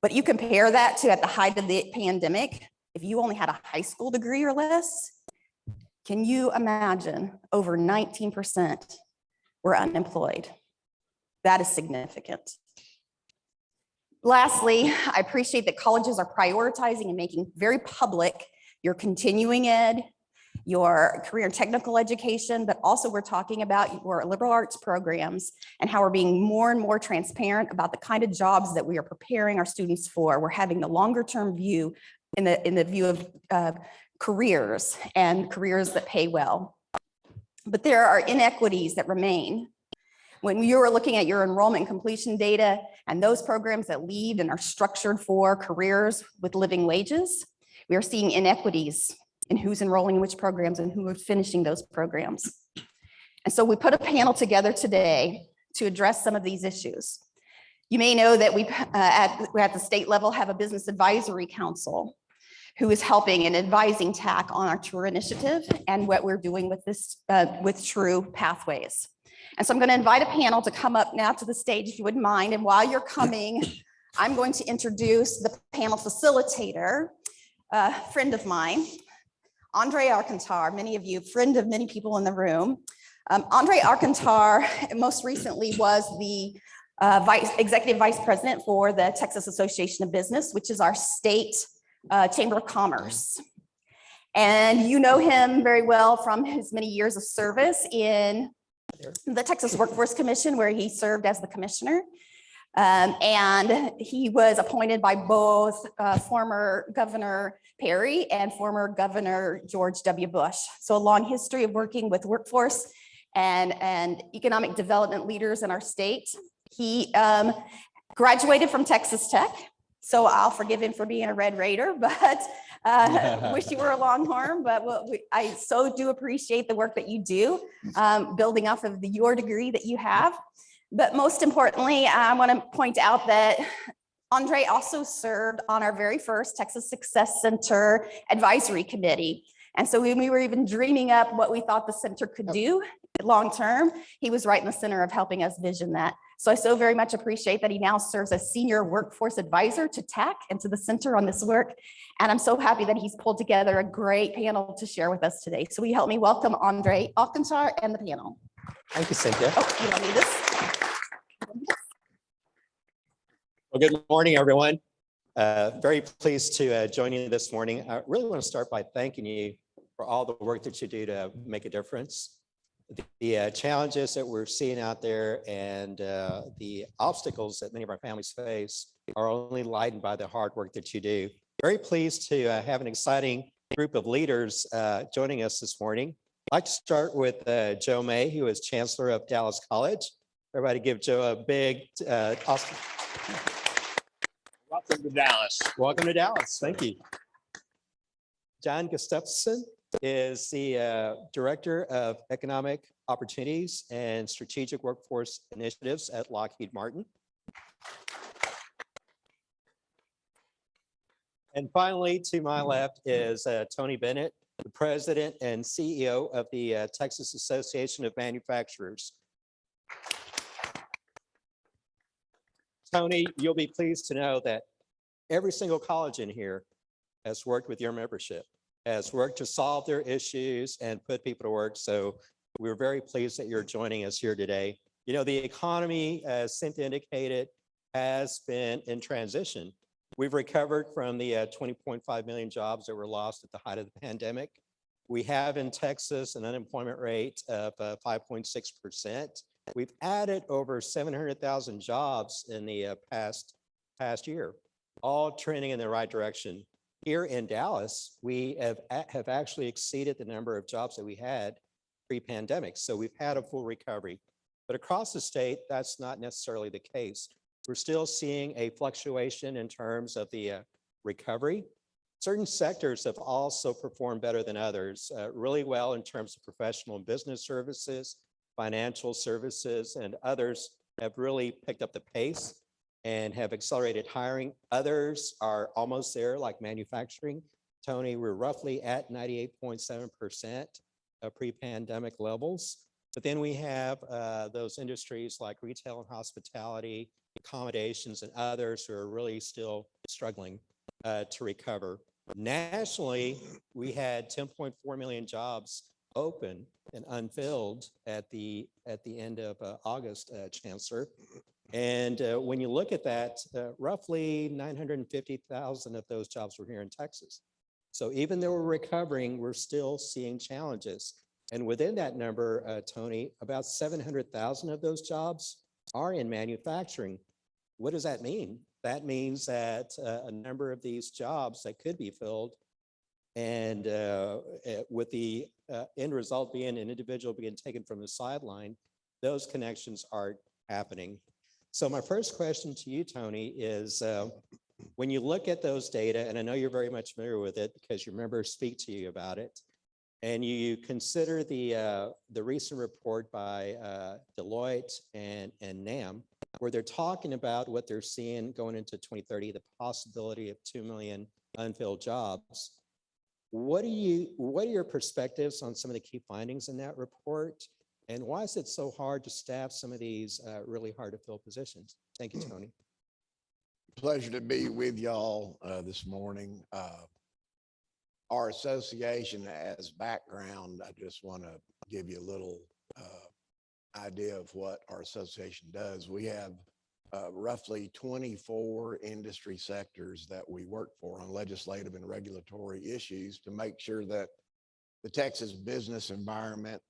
Speaker 1: But you compare that to at the height of the pandemic, if you only had a high school degree or less, can you imagine over 19% were unemployed? That is significant. Lastly, I appreciate that colleges are prioritizing and making very public your continuing ed, your career and technical education, but also we're talking about your liberal arts programs and how we're being more and more transparent about the kind of jobs that we are preparing our students for. We're having the longer term view in the view of careers and careers that pay well. But there are inequities that remain. When you are looking at your enrollment completion data and those programs that lead and are structured for careers with living wages, we are seeing inequities in who's enrolling in which programs and who are finishing those programs. And so we put a panel together today to address some of these issues. You may know that we at the state level have a business advisory council who is helping and advising TAC on our TRUE initiative and what we're doing with this with TRUE Pathways. And so I'm going to invite a panel to come up now to the stage if you wouldn't mind. And while you're coming, I'm going to introduce the panel facilitator, a friend of mine, Andre Arcantar, many of you, friend of many people in the room. Andre Arcantar most recently was the executive vice president for the Texas Association of Business, which is our state chamber of commerce. And you know him very well from his many years of service in the Texas Workforce Commission, where he served as the commissioner. And he was appointed by both former Governor Perry and former Governor George W. Bush. So a long history of working with workforce and economic development leaders in our state. He graduated from Texas Tech. So I'll forgive him for being a Red Raider, but wish you were a Longhorn. But I so do appreciate the work that you do, building off of your degree that you have. But most importantly, I want to point out that Andre also served on our very first Texas Success Center Advisory Committee. And so when we were even dreaming up what we thought the center could do long-term, he was right in the center of helping us vision that. So I so very much appreciate that he now serves as senior workforce advisor to TAC and to the center on this work. And I'm so happy that he's pulled together a great panel to share with us today. So will you help me welcome Andre Alcantar and the panel?
Speaker 3: Thank you, Cynthia.
Speaker 1: Oh, you don't need this.
Speaker 3: Well, good morning, everyone. Very pleased to join you this morning. I really want to start by thanking you for all the work that you do to make a difference. The challenges that we're seeing out there and the obstacles that many of our families face are only lightened by the hard work that you do. Very pleased to have an exciting group of leaders joining us this morning. I'd like to start with Joe May, who is Chancellor of Dallas College. Everybody give Joe a big awesome.
Speaker 5: Welcome to Dallas.
Speaker 3: Welcome to Dallas. Thank you. John Gustafson is the Director of Economic Opportunities and Strategic Workforce Initiatives at Lockheed Martin. And finally, to my left is Tony Bennett, the President and CEO of the Texas Association of Manufacturers. Tony, you'll be pleased to know that every single college in here has worked with your membership, has worked to solve their issues and put people to work. So we're very pleased that you're joining us here today. You know, the economy, as Cynthia indicated, has been in transition. We've recovered from the 20.5 million jobs that were lost at the height of the pandemic. We have in Texas an unemployment rate of 5.6%. We've added over 700,000 jobs in the past year, all trending in the right direction. Here in Dallas, we have actually exceeded the number of jobs that we had pre-pandemic. So we've had a full recovery. But across the state, that's not necessarily the case. We're still seeing a fluctuation in terms of the recovery. Certain sectors have also performed better than others, really well in terms of professional and business services, financial services, and others have really picked up the pace and have accelerated hiring. Others are almost there, like manufacturing. Tony, we're roughly at 98.7% of pre-pandemic levels. But then we have those industries like retail and hospitality, accommodations, and others who are really still struggling to recover. Nationally, we had 10.4 million jobs open and unfilled at the end of August, Chancellor. And when you look at that, roughly 950,000 of those jobs were here in Texas. So even though we're recovering, we're still seeing challenges. And within that number, Tony, about 700,000 of those jobs are in manufacturing. What does that mean? That means that a number of these jobs that could be filled, and with the end result being an individual being taken from the sideline, those connections aren't happening. So my first question to you, Tony, is when you look at those data, and I know you're very much familiar with it because your members speak to you about it, and you consider the recent report by Deloitte and NAM, where they're talking about what they're seeing going into 2030, the possibility of 2 million unfilled jobs. What are your perspectives on some of the key findings in that report? And why is it so hard to staff some of these really hard to fill positions? Thank you, Tony.
Speaker 9: Pleasure to be with y'all this morning. Our association as background, I just want to give you a little idea of what our association does. We have roughly 24 industry sectors that we work for on legislative and regulatory issues to make sure that the Texas business environment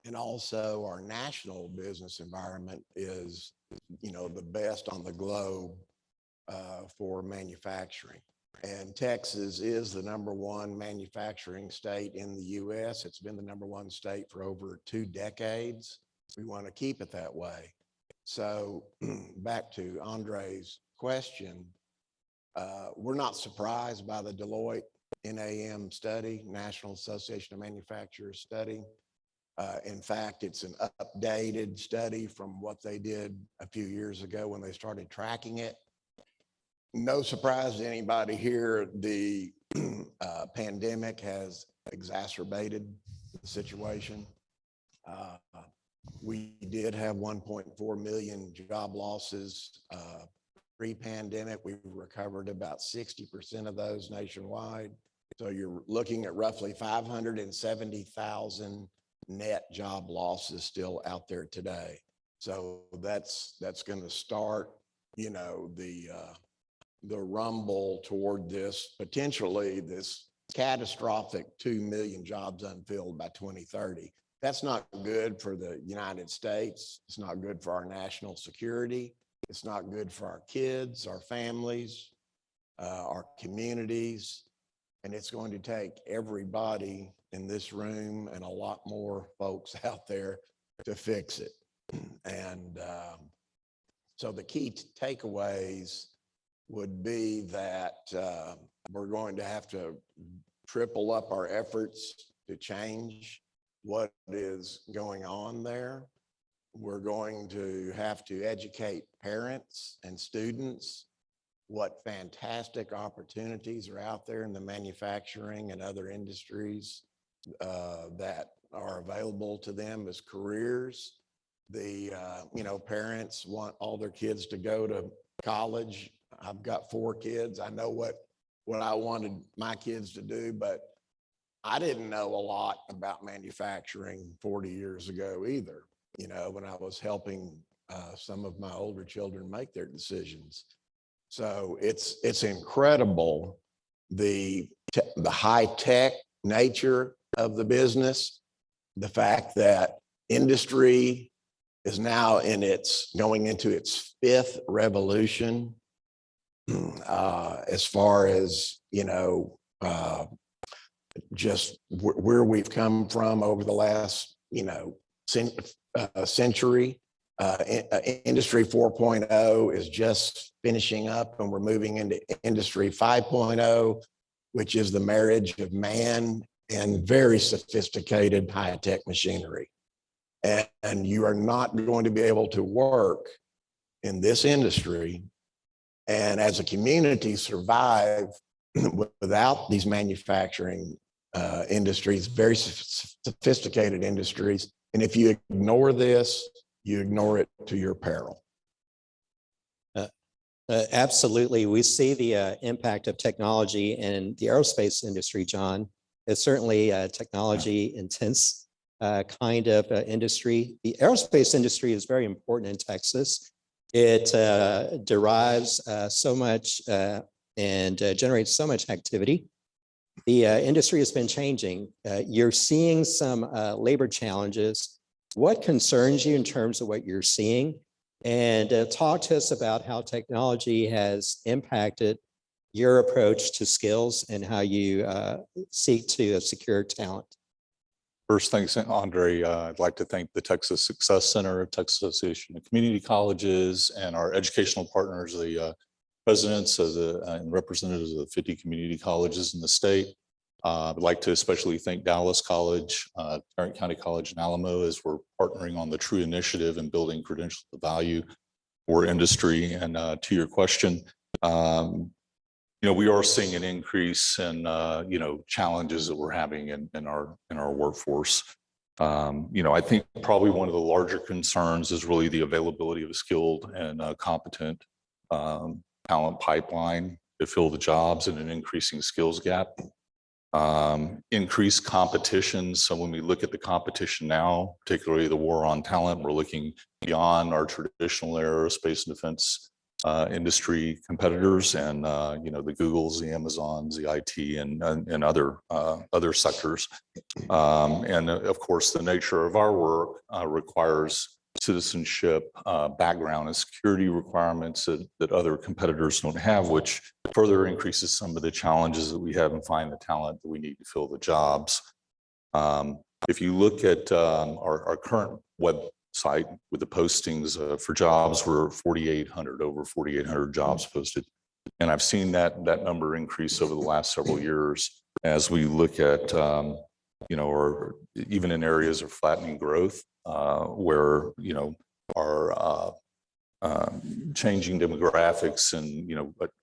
Speaker 9: and also our national business environment is the best on the globe for manufacturing. And Texas is the #1 manufacturing state in the US. It's been the #1 state for over 2 decades. We want to keep it that way. So back to Andre's question, we're not surprised by the Deloitte NAM study, National Association of Manufacturers study. In fact, it's an updated study from what they did a few years ago when they started tracking it. No surprise to anybody here, the pandemic has exacerbated the situation. We did have 1.4 million job losses pre-pandemic. We've recovered about 60% of those nationwide. So you're looking at roughly 570,000 net job losses still out there today. So that's going to start, the rumble toward this potentially this catastrophic 2 million jobs unfilled by 2030. That's not good for the United States. It's not good for our national security. It's not good for our kids, our families, our communities. And it's going to take everybody in this room and a lot more folks out there to fix it. And so the key takeaways would be that we're going to have to triple up our efforts to change what is going on there. We're going to have to educate parents and students what fantastic opportunities are out there in the manufacturing and other industries that are available to them as careers. The parents want all their kids to go to college. I've got 4 kids. I know what I wanted my kids to do, but I didn't know a lot about manufacturing 40 years ago either, when I was helping some of my older children make their decisions. So it's incredible the high-tech nature of the business, the fact that industry is now going into its 5th revolution, as far as, just where we've come from over the last, century. Industry 4.0 is just finishing up, and we're moving into Industry 5.0, which is the marriage of man and very sophisticated high-tech machinery. And you are not going to be able to work in this industry and as a community survive without these manufacturing industries, very sophisticated industries. And if you ignore this, you ignore it to your peril.
Speaker 3: Absolutely. We see the impact of technology in the aerospace industry, John. It's certainly a technology intense kind of industry. The aerospace industry is very important in Texas. It derives so much and generates so much activity. The industry has been changing. You're seeing some labor challenges. What concerns you in terms of what you're seeing? And talk to us about how technology has impacted your approach to skills and how you seek to secure talent.
Speaker 4: First, thanks, Andre. I'd like to thank the Texas Success Center, Texas Association of Community Colleges, and our educational partners, the presidents of and representatives of the 50 community colleges in the state. I'd like to especially thank Dallas College, Tarrant County College in Alamo, as we're partnering on the TRUE initiative and building credentials of value for industry. And to your question, we are seeing an increase in challenges that we're having in our workforce. I think probably one of the larger concerns is really the availability of a skilled and competent talent pipeline to fill the jobs in an increasing skills gap. Increased competition. So when we look at the competition now, particularly the war on talent, we're looking beyond our traditional aerospace and defense industry competitors and the Googles, the Amazons, the IT, and other sectors. And of course, the nature of our work requires citizenship background and security requirements that other competitors don't have, which further increases some of the challenges that we have in finding the talent that we need to fill the jobs. If you look at our current website with the postings for jobs, we're 4,800, over 4,800 jobs posted. And I've seen that number increase over the last several years as we look at, or even in areas of flattening growth, where, our changing demographics and,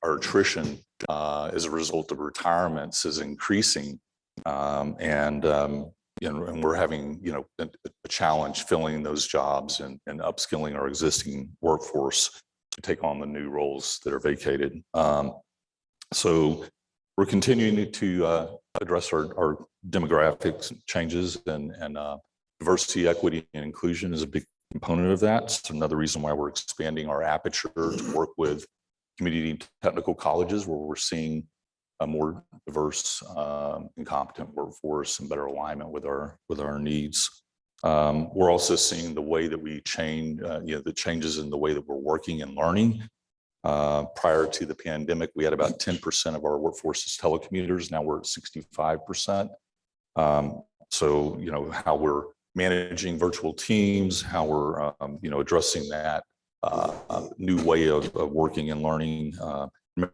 Speaker 4: our attrition as a result of retirements is increasing. And we're having, a challenge filling those jobs and upskilling our existing workforce to take on the new roles that are vacated. So we're continuing to address our demographics changes and diversity, equity, and inclusion is a big component of that. It's another reason why we're expanding our aperture to work with community and technical colleges where we're seeing a more diverse and competent workforce and better alignment with our needs. We're also seeing the way that we change, the changes in the way that we're working and learning. Prior to the pandemic, we had about 10% of our workforce as telecommuters. Now we're at 65%. So, how we're managing virtual teams, how we're, addressing that new way of working and learning,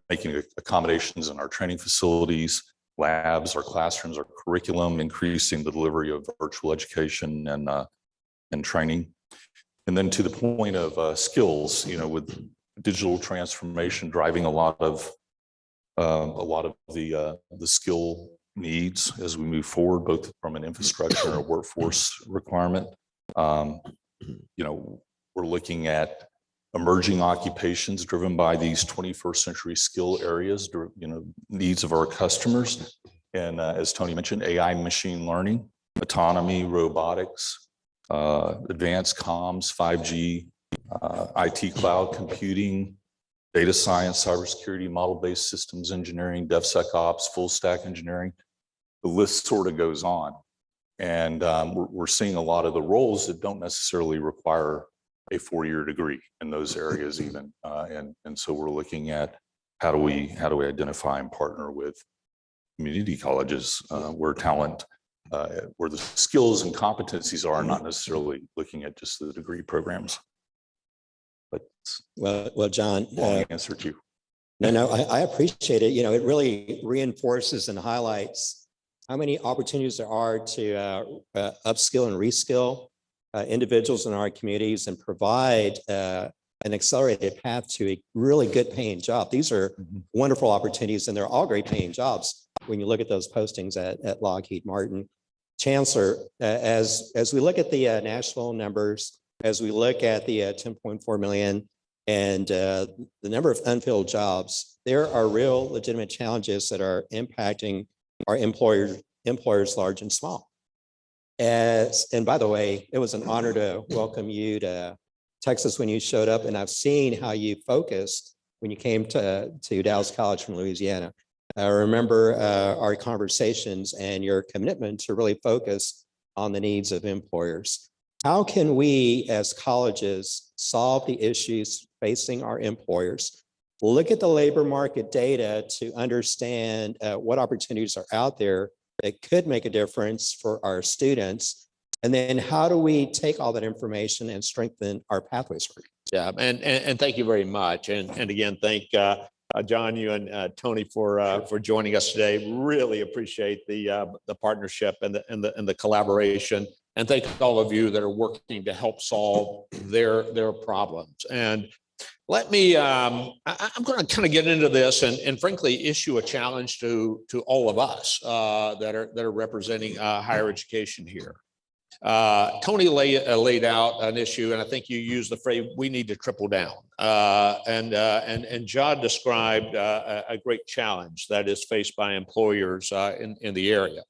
Speaker 4: making accommodations in our training facilities, labs, our classrooms, our curriculum, increasing the delivery of virtual education and training. And then to the point of skills, with digital transformation driving a lot of the skill needs as we move forward, both from an infrastructure and a workforce requirement. We're looking at emerging occupations driven by these 21st century skill areas, needs of our customers. And as Tony mentioned, AI, machine learning, autonomy, robotics, advanced comms, 5G, IT cloud computing, data science, cybersecurity, model-based systems engineering, DevSecOps, full stack engineering. The list sort of goes on. And we're seeing a lot of the roles that don't necessarily require a 4-year degree in those areas even. And so we're looking at how do we identify and partner with community colleges where talent, where the skills and competencies are, not necessarily looking at just the degree programs. But
Speaker 3: Well, John,
Speaker 4: long answer to you.
Speaker 3: No, I appreciate it. It really reinforces and highlights how many opportunities there are to upskill and reskill individuals in our communities and provide an accelerated path to a really good paying job. These are wonderful opportunities and they're all great paying jobs when you look at those postings at Lockheed Martin. Chancellor, as we look at the national numbers, as we look at the 10.4 million and the number of unfilled jobs, there are real legitimate challenges that are impacting our employers large and small. And by the way, it was an honor to welcome you to Texas when you showed up, and I've seen how you focused when you came to Dallas College from Louisiana. I remember our conversations and your commitment to really focus on the needs of employers. How can we as colleges solve the issues facing our employers? Look at the labor market data to understand what opportunities are out there that could make a difference for our students. And then how do we take all that information and strengthen our pathways for it?
Speaker 5: Yeah, and thank you very much. And again, thank John, you and Tony for joining us today. Really appreciate the partnership and the collaboration. And thank all of you that are working to help solve their problems. And let me, I'm going to kind of get into this and frankly issue a challenge to all of us that are representing higher education here. Tony laid out an issue, and I think you used the phrase, we need to triple down. And John described a great challenge that is faced by employers in the area.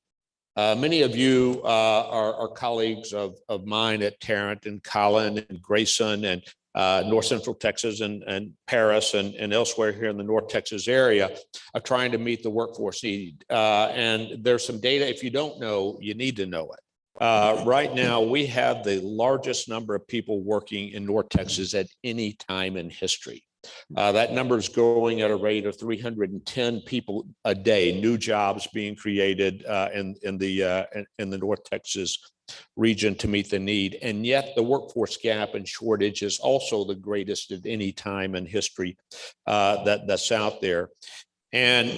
Speaker 5: Many of you are colleagues of mine at Tarrant and Collin and Grayson and North Central Texas and Paris and elsewhere here in the North Texas area are trying to meet the workforce need. And there's some data, if you don't know, you need to know it. Right now, we have the largest number of people working in North Texas at any time in history. That number is growing at a rate of 310 people a day, new jobs being created in the North Texas region to meet the need. And yet the workforce gap and shortage is also the greatest at any time in history that's out there. And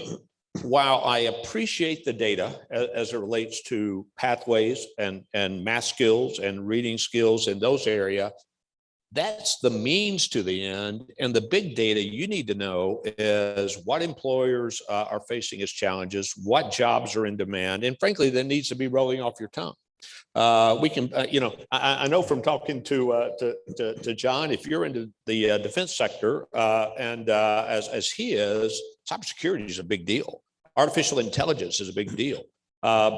Speaker 5: while I appreciate the data as it relates to pathways and math skills and reading skills in those areas, that's the means to the end. And the big data you need to know is what employers are facing as challenges, what jobs are in demand, and frankly, that needs to be rolling off your tongue. We can, I know from talking to John, if you're into the defense sector and as he is, cybersecurity is a big deal. Artificial intelligence is a big deal.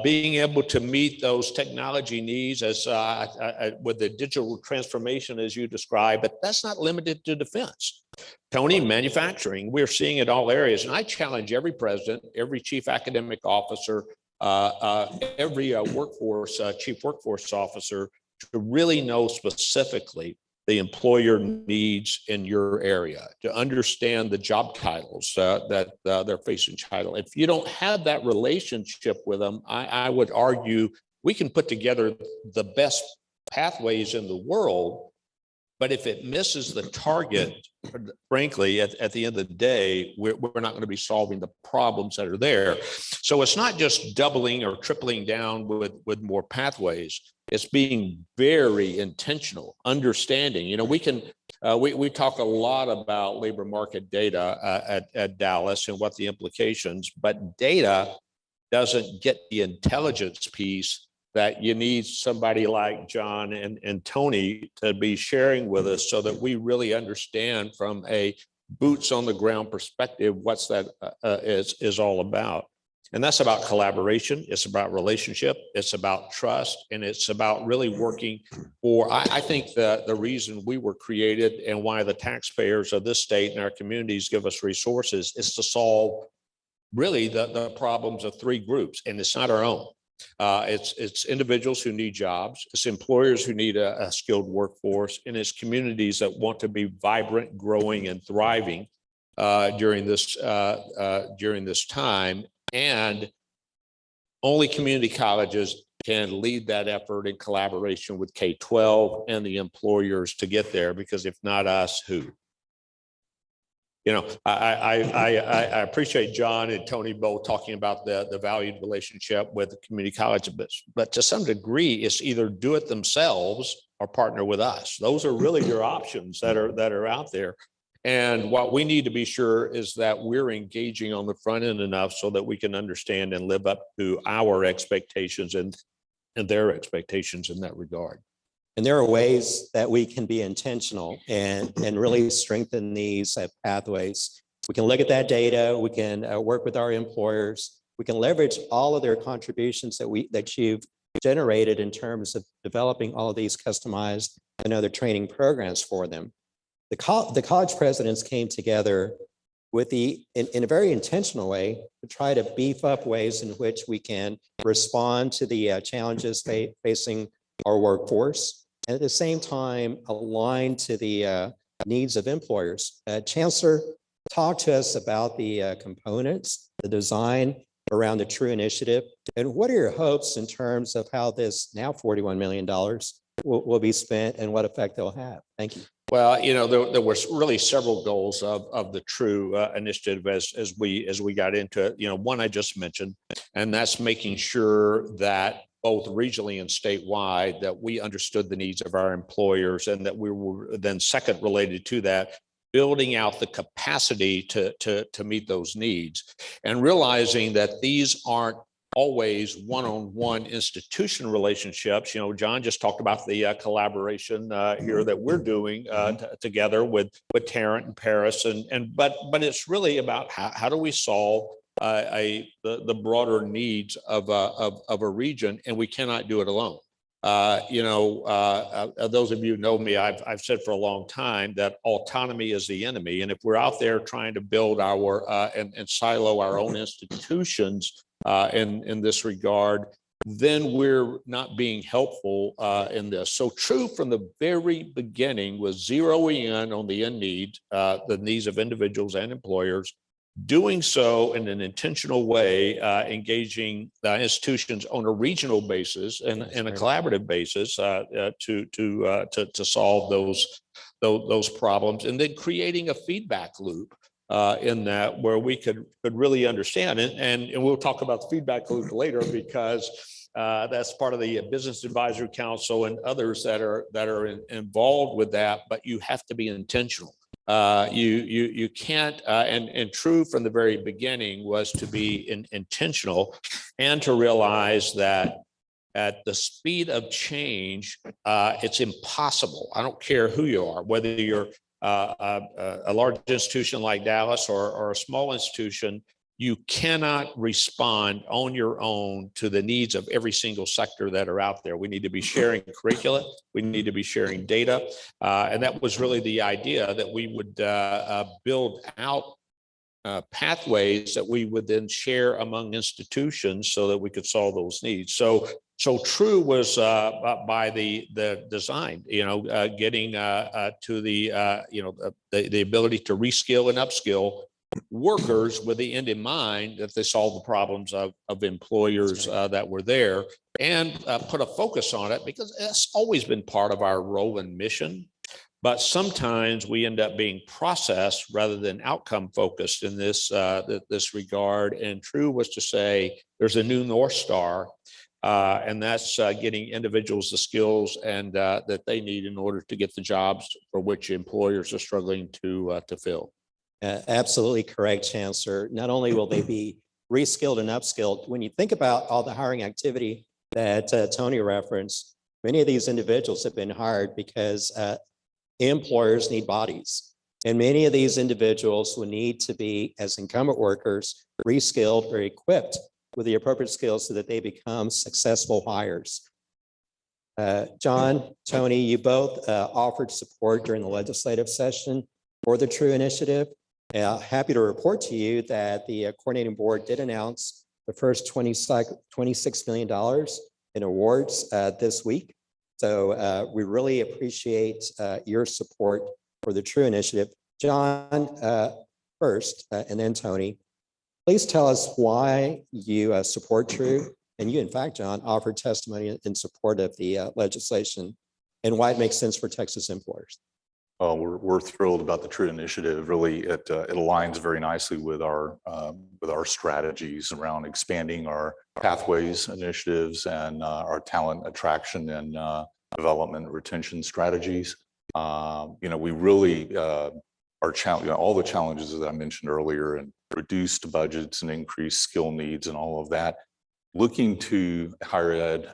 Speaker 5: Being able to meet those technology needs as with the digital transformation as you described, but that's not limited to defense. Tony, manufacturing, we're seeing it all areas. And I challenge every president, every chief academic officer, every chief workforce officer to really know specifically the employer needs in your area, to understand the job titles that they're facing title. If you don't have that relationship with them, I would argue we can put together the best pathways in the world, but if it misses the target, frankly, at the end of the day, we're not going to be solving the problems that are there. So it's not just doubling or tripling down with more pathways. It's being very intentional, understanding. We can we talk a lot about labor market data at Dallas and what the implications, but data doesn't get the intelligence piece that you need somebody like John and Tony to be sharing with us so that we really understand from a boots on the ground perspective what's that is all about. And that's about collaboration. It's about relationship. It's about trust. And it's about really working for, I think the reason we were created and why the taxpayers of this state and our communities give us resources is to solve really the problems of three groups. And it's not our own. It's individuals who need jobs. It's employers who need a skilled workforce. And it's communities that want to be vibrant, growing, and thriving during this time. And only community colleges can lead that effort in collaboration with K-12 and the employers to get there, because if not us, who? I appreciate John and Tony both talking about the valued relationship with the community college, but to some degree, it's either do it themselves or partner with us. Those are really your options that are out there. And what we need to be sure is that we're engaging on the front end enough so that we can understand and live up to our expectations and their expectations in that regard.
Speaker 3: And there are ways that we can be intentional and really strengthen these pathways. We can look at that data. We can work with our employers. We can leverage all of their contributions that you've generated in terms of developing all of these customized and other training programs for them. The college presidents came together with in a very intentional way to try to beef up ways in which we can respond to the challenges facing our workforce, and at the same time align to the needs of employers. Chancellor, talk to us about the components, the design around the TRUE initiative, and what are your hopes in terms of how this now $41 million will be spent and what effect they'll have? Thank you.
Speaker 5: Well, there was really several goals of the TRUE initiative as we got into it. One I just mentioned, and that's making sure that both regionally and statewide that we understood the needs of our employers, and that we were then second related to that, building out the capacity to meet those needs, and realizing that these aren't always one-on-one institution relationships. John just talked about the collaboration here that we're doing together with Tarrant and Paris, but it's really about how do we solve the broader needs of a region, and we cannot do it alone. Those of you who know me, I've said for a long time that autonomy is the enemy, and if we're out there trying to build our and silo our own institutions in this regard, then we're not being helpful in this. So True from the very beginning was zeroing in on the the needs of individuals and employers, doing so in an intentional way, engaging institutions on a regional basis and a collaborative basis to solve those problems, and then creating a feedback loop in that where we could really understand it. And we'll talk about the feedback loop later, because that's part of the Business Advisory Council and others that are involved with that, but you have to be intentional. You can't, and True from the very beginning was to be intentional and to realize that at the speed of change, it's impossible. I don't care who you are, whether you're a large institution like Dallas or a small institution, you cannot respond on your own to the needs of every single sector that are out there. We need to be sharing curricula. We need to be sharing data. And that was really the idea, that we would build out pathways that we would then share among institutions so that we could solve those needs. So True was by the design, getting to the ability to reskill and upskill workers with the end in mind that they solve the problems of employers that were there, and put a focus on it, because it's always been part of our role and mission. But sometimes we end up being process rather than outcome focused in this regard. And True was to say there's a new North Star, and that's getting individuals the skills and that they need in order to get the jobs for which employers are struggling to fill.
Speaker 3: Absolutely correct, Chancellor. Not only will they be reskilled and upskilled, when you think about all the hiring activity that Tony referenced, many of these individuals have been hired because employers need bodies. And many of these individuals will need to be, as incumbent workers, reskilled or equipped with the appropriate skills so that they become successful hires. John, Tony, you both offered support during the legislative session for the True Initiative. Happy to report to you that the coordinating board did announce the first $26 million in awards this week. So we really appreciate your support for the True Initiative. John, first, and then Tony, please tell us why you support True, and you, in fact, John, offered testimony in support of the legislation, and why it makes sense for Texas employers.
Speaker 4: We're thrilled about the True Initiative. Really, it aligns very nicely with our strategies around expanding our pathways initiatives and our talent attraction and development retention strategies. We really are all the challenges that I mentioned earlier, and reduced budgets and increased skill needs and all of that. Looking to higher ed,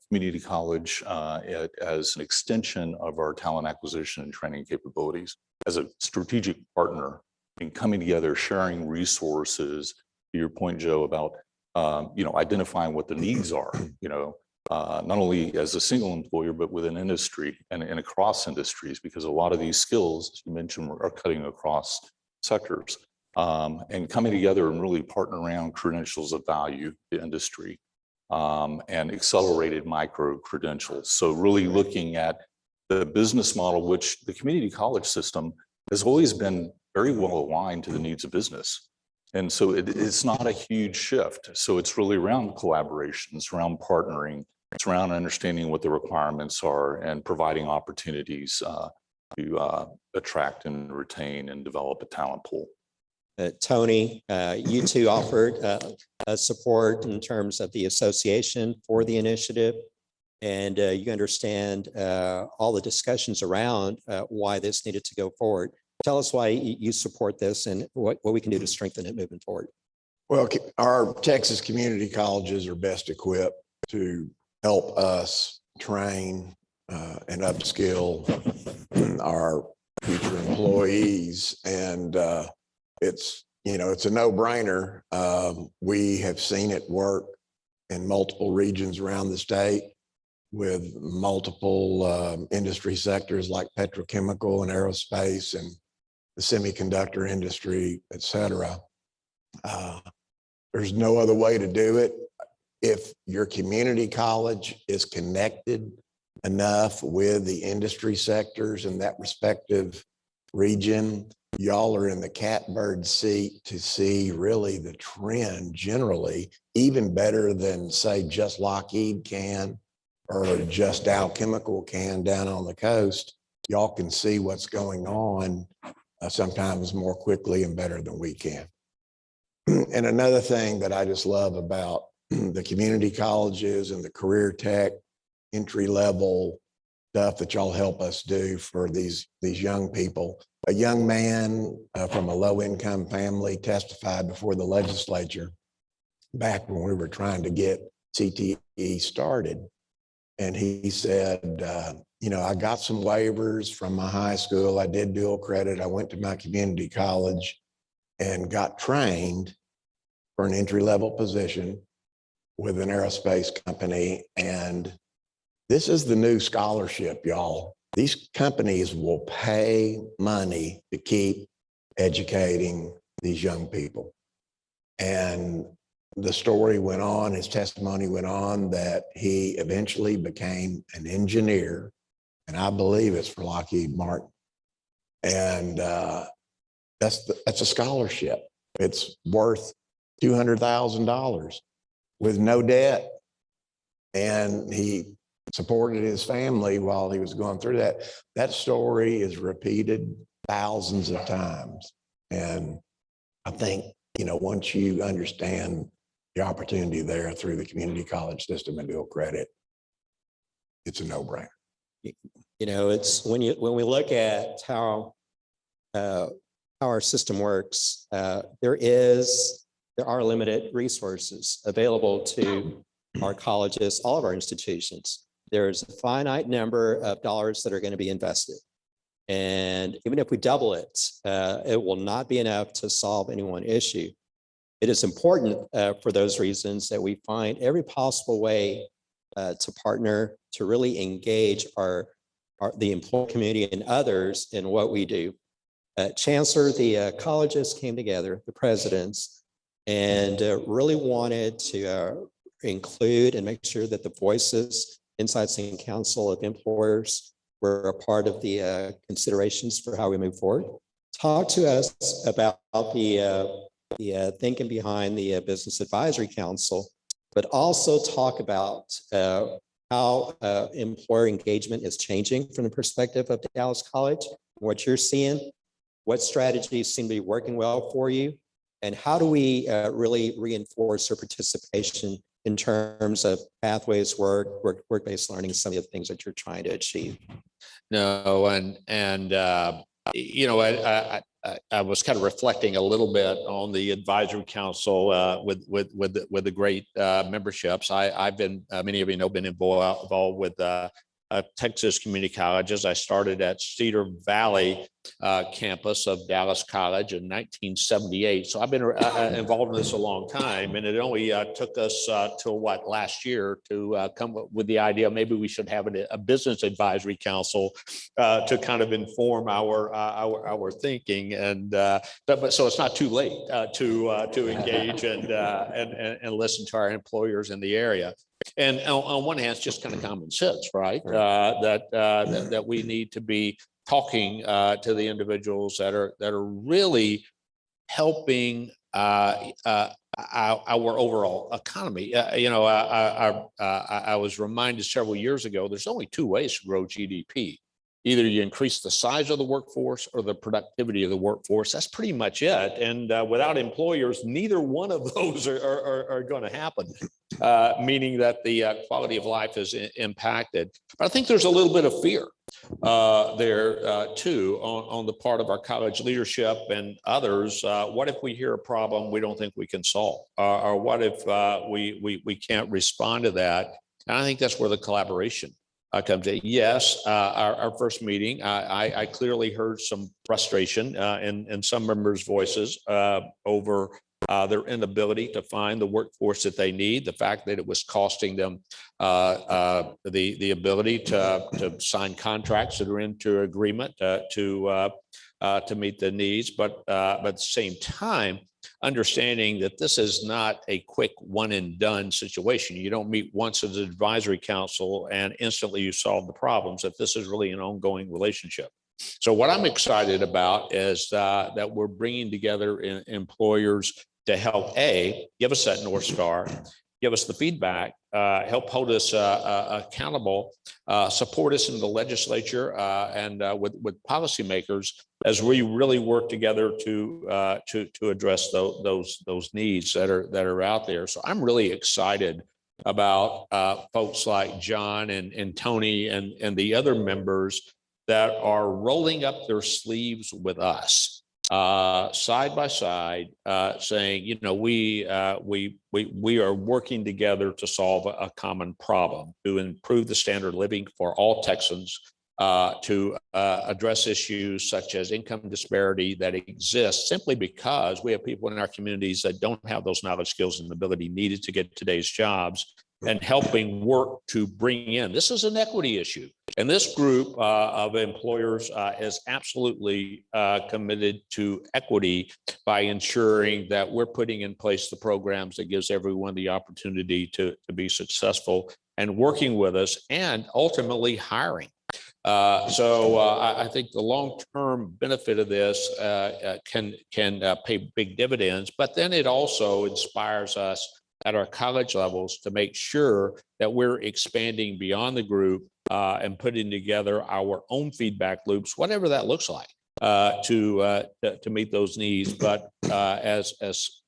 Speaker 4: community college as an extension of our talent acquisition and training capabilities, as a strategic partner in coming together, sharing resources. To your point, Joe, about identifying what the needs are. Not only as a single employer, but within industry and across industries, because a lot of these skills, as you mentioned, are cutting across sectors. And coming together and really partner around credentials of value to industry and accelerated micro credentials. So really looking at the business model, which the community college system has always been very well aligned to the needs of business. And so it's not a huge shift. So it's really around collaboration, it's around partnering, it's around understanding what the requirements are and providing opportunities to attract and retain and develop a talent pool.
Speaker 3: Tony, you two offered support in terms of the association for the initiative, and you understand all the discussions around why this needed to go forward. Tell us why you support this and what we can do to strengthen it moving forward.
Speaker 9: Well, our Texas community colleges are best equipped to help us train and upskill our future employees. And it's a no-brainer. We have seen it work in multiple regions around the state with multiple industry sectors like petrochemical and aerospace and the semiconductor industry, et cetera. There's no other way to do it. if your community college is connected enough with the industry sectors in that respective region, y'all are in the catbird seat to see really the trend generally, even better than say just Lockheed can or just Dow Chemical can down on the coast. Y'all can see what's going on sometimes more quickly and better than we can. And another thing that I just love about the community colleges and the career tech entry level stuff that y'all help us do for these young people. A young man from a low income family testified before the legislature back when we were trying to get CTE started. And he said, you know, I got some waivers from my high school. I did dual credit. I went to my community college and got trained for an entry level position with an aerospace company. And this is the new scholarship, y'all. These companies will pay money to keep educating these young people. And the story went on, his testimony went on that he eventually became an engineer, and I believe it's for Lockheed Martin. And that's a scholarship. It's worth $200,000 with no debt. And he supported his family while he was going through that. That story is repeated thousands of times. And I think, you know, once you understand the opportunity there through the community college system and dual credit, it's a no-brainer.
Speaker 3: You know, it's when we look at how our system works, there are limited resources available to our colleges, all of our institutions. There's a finite number of dollars that are going to be invested. And even if we double it, it will not be enough to solve any one issue. It is important for those reasons that we find every possible way to partner, to really engage the employee community and others in what we do. Chancellor, the colleges came together, the presidents, and really wanted to include and make sure that the voices inside City Council of employers were a part of the considerations for how we move forward. Talk to us about the thinking behind the Business Advisory Council, but also talk about how employer engagement is changing from the perspective of Dallas College, what you're seeing, what strategies seem to be working well for you, and how do we really reinforce their participation in terms of pathways, work-based learning, some of the things that you're trying to achieve?
Speaker 5: No, and you know, I was kind of reflecting a little bit on the advisory council with the great memberships. I've been, many of you know, been involved with Texas Community Colleges. I started at Cedar Valley campus of Dallas College in 1978. So I've been involved in this a long time, and it only took us till last year to come up with the idea maybe we should have a business advisory council to kind of inform our thinking. And but so it's not too late to engage and listen to our employers in the area. And on one hand, it's just kind of common sense, right? That we need to be talking to the individuals that are really helping our overall economy. You know, I was reminded several years ago, there's only two ways to grow GDP. Either you increase the size of the workforce or the productivity of the workforce. That's pretty much it. And without employers, neither one of those are going to happen, meaning that the quality of life is impacted. But I think there's a little bit of fear there too on the part of our college leadership and others. What if we hear a problem we don't think we can solve? Or what if we can't respond to that? And I think that's where the collaboration comes in. Yes, our first meeting, I clearly heard some frustration in some members' voices over their inability to find the workforce that they need, the fact that it was costing them the ability to sign contracts that are into agreement to meet the needs, but at the same time, understanding that this is not a quick one and done situation. You don't meet once as an advisory council and instantly you solve the problems, that this is really an ongoing relationship. So what I'm excited about is that we're bringing together employers to help give us that North Star, give us the feedback, help hold us accountable, support us in the legislature and with policymakers as we really work together to address those needs that are out there. So I'm really excited about folks like John and Tony and the other members that are rolling up their sleeves with us side by side, saying, you know, we are working together to solve a common problem, to improve the standard of living for all Texans, to address issues such as income disparity that exists simply because we have people in our communities that don't have those knowledge, skills, and ability needed to get today's jobs, and helping work to bring in. This is an equity issue. And this group of employers is absolutely committed to equity by ensuring that we're putting in place the programs that gives everyone the opportunity to be successful and working with us and ultimately hiring. So I think the long-term benefit of this can pay big dividends, but then it also inspires us at our college levels to make sure that we're expanding beyond the group and putting together our own feedback loops, whatever that looks like, to meet those needs. But as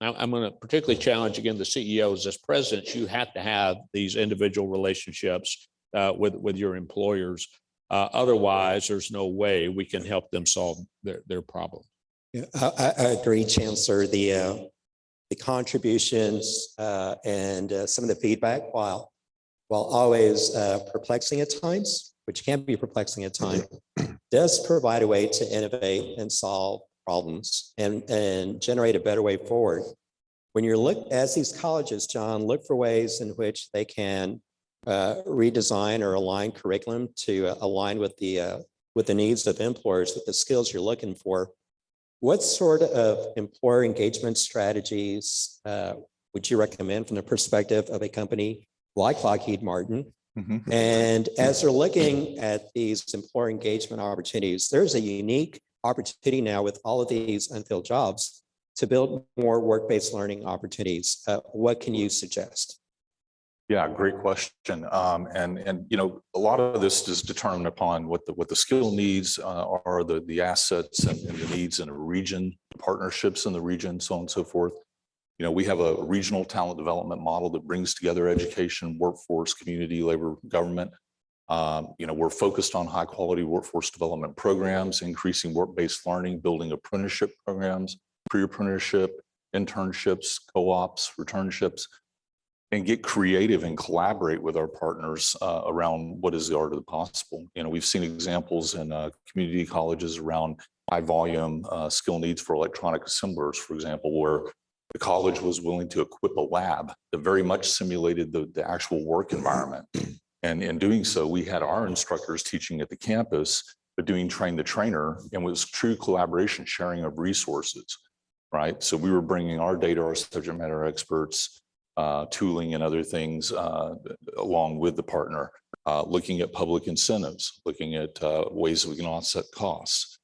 Speaker 5: I'm going to particularly challenge again the CEOs as presidents, you have to have these individual relationships with your employers. Otherwise, there's no way we can help them solve their problem.
Speaker 3: Yeah, I agree, Chancellor. The contributions and some of the feedback, while always perplexing at times, which can be perplexing at times, does provide a way to innovate and solve problems and generate a better way forward. When you as these colleges, John, look for ways in which they can redesign or align curriculum to align with the needs of employers, with the skills you're looking for. What sort of employer engagement strategies would you recommend from the perspective of a company like Lockheed Martin?
Speaker 4: Mm-hmm.
Speaker 3: And as they're looking at these employer engagement opportunities, there's a unique opportunity now with all of these unfilled jobs to build more work-based learning opportunities. What can you suggest?
Speaker 4: Yeah, great question. And you know, a lot of this is determined upon what the skill needs are, the assets and the needs in a region, partnerships in the region, so on and so forth. You know, we have a regional talent development model that brings together education, workforce, community, labor, government. You know, we're focused on high quality workforce development programs, increasing work-based learning, building apprenticeship programs, pre-apprenticeship, internships, co-ops, returnships, and get creative and collaborate with our partners around what is the art of the possible. You know, we've seen examples in community colleges around high volume skill needs for electronic assemblers, for example, where the college was willing to equip a lab that very much simulated the actual work environment. And in doing so, we had our instructors teaching at the campus, but doing train the trainer, and was true collaboration, sharing of resources, right? So we were bringing our data, our subject matter experts, tooling and other things along with the partner, looking at public incentives, looking at ways that we can offset costs,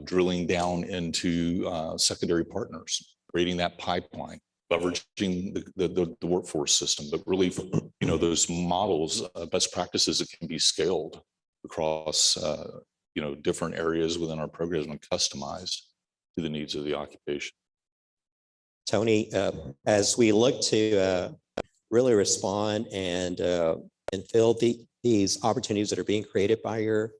Speaker 4: drilling down into secondary partners, creating that pipeline, leveraging the workforce system, but really, you know, those models, best practices that can be scaled across, you know, different areas within our programs and customized to the needs of the occupation.
Speaker 3: Tony, as we look to really respond and fill these opportunities that are being created by your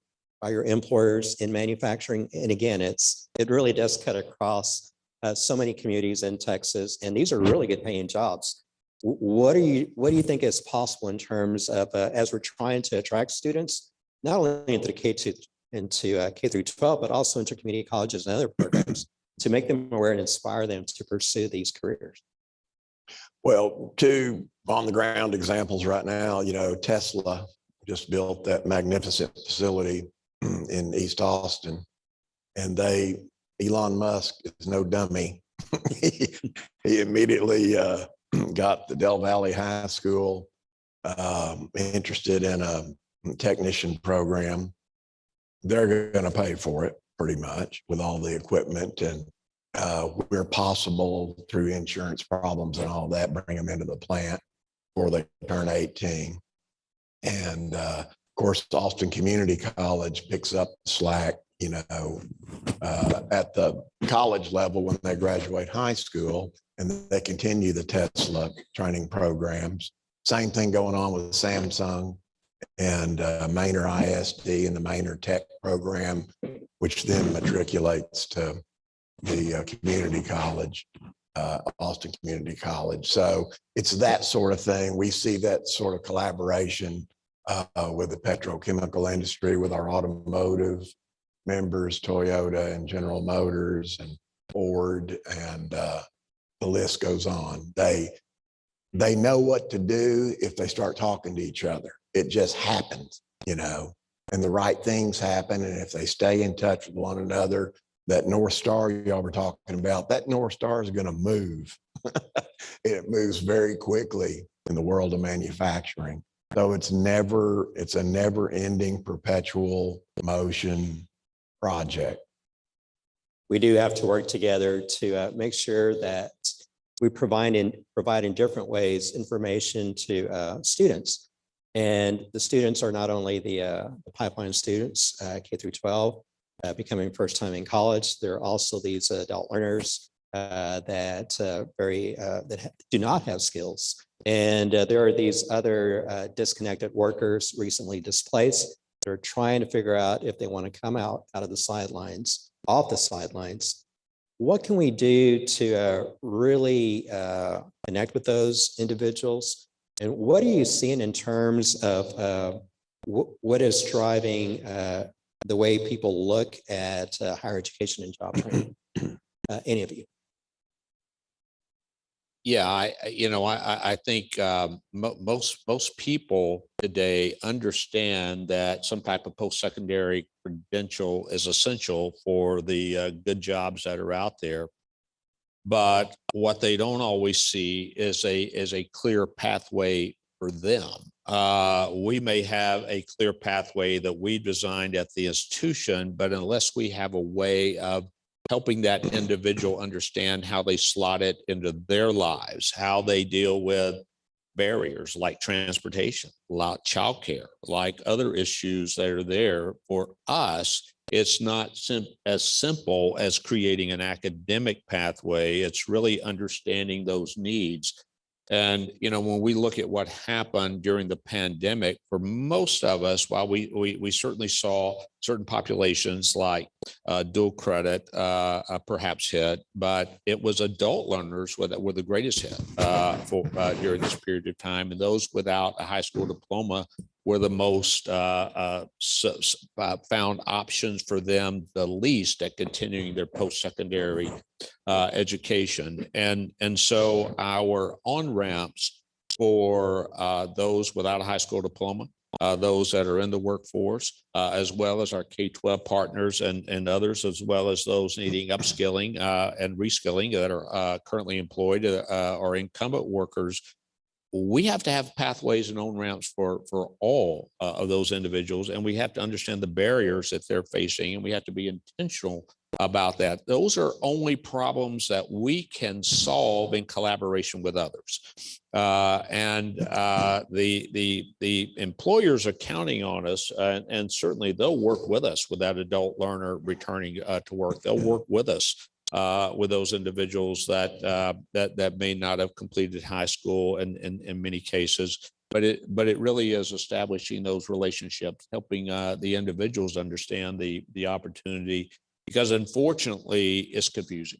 Speaker 3: employers in manufacturing, and again, it really does cut across so many communities in Texas, and these are really good paying jobs. What do you think is possible in terms of as we're trying to attract students, not only into K through 12, but also into community colleges and other programs, to make them aware and inspire them to pursue these careers?
Speaker 9: Well, two on the ground examples right now, you know, Tesla just built that magnificent facility in East Austin, and Elon Musk is no dummy. he immediately got the Del Valley High School interested in a technician program. They're going to pay for it pretty much with all the equipment, and where possible through insurance problems and all that, bring them into the plant before they turn 18. And of course, Austin Community College picks up the slack, you know, at the college level when they graduate high school, and they continue the Tesla training programs. Same thing going on with Samsung and Manor ISD and the Manor Tech program, which then matriculates to the community college, Austin Community College. So it's that sort of thing. We see that sort of collaboration with the petrochemical industry, with our automotive members, Toyota and General Motors and Ford, and the list goes on. They know what to do if they start talking to each other. It just happens, you know, and the right things happen. And if they stay in touch with one another, that North Star y'all were talking about, that North Star is going to move. It moves very quickly in the world of manufacturing. So it's a never ending perpetual motion project.
Speaker 3: We do have to work together to make sure that we provide in different ways information to students. And the students are not only the pipeline students, K through 12, becoming first time in college. There are also these adult learners that do not have skills. And there are these other disconnected workers recently displaced that are trying to figure out if they want to come out of the sidelines, off the sidelines. What can we do to really connect with those individuals? And what are you seeing in terms of what is driving the way people look at higher education and job training? Any of you?
Speaker 5: Yeah, I think most people today understand that some type of post-secondary credential is essential for the good jobs that are out there. But what they don't always see is a clear pathway for them. We may have a clear pathway that we designed at the institution, but unless we have a way of helping that individual understand how they slot it into their lives, how they deal with barriers like transportation, like childcare, like other issues that are there for us, it's not as simple as creating an academic pathway. It's really understanding those needs. And, when we look at what happened during the pandemic, for most of us, while we certainly saw certain populations like dual credit perhaps hit, but it was adult learners were the greatest hit during this period of time. And those without a high school diploma were the most found options for them the least at continuing their post-secondary education. And so our on-ramps for those without a high school diploma, those that are in the workforce, as well as our K-12 partners and others, as well as those needing upskilling and reskilling that are currently employed or incumbent workers. We have to have pathways and on-ramps for all of those individuals, and we have to understand the barriers that they're facing, and we have to be intentional about that. Those are only problems that we can solve in collaboration with others. The employers are counting on us, and certainly they'll work with us with that adult learner returning to work. They'll work with us with those individuals that may not have completed high school in many cases. But it really is establishing those relationships, helping the individuals understand the opportunity, because unfortunately it's confusing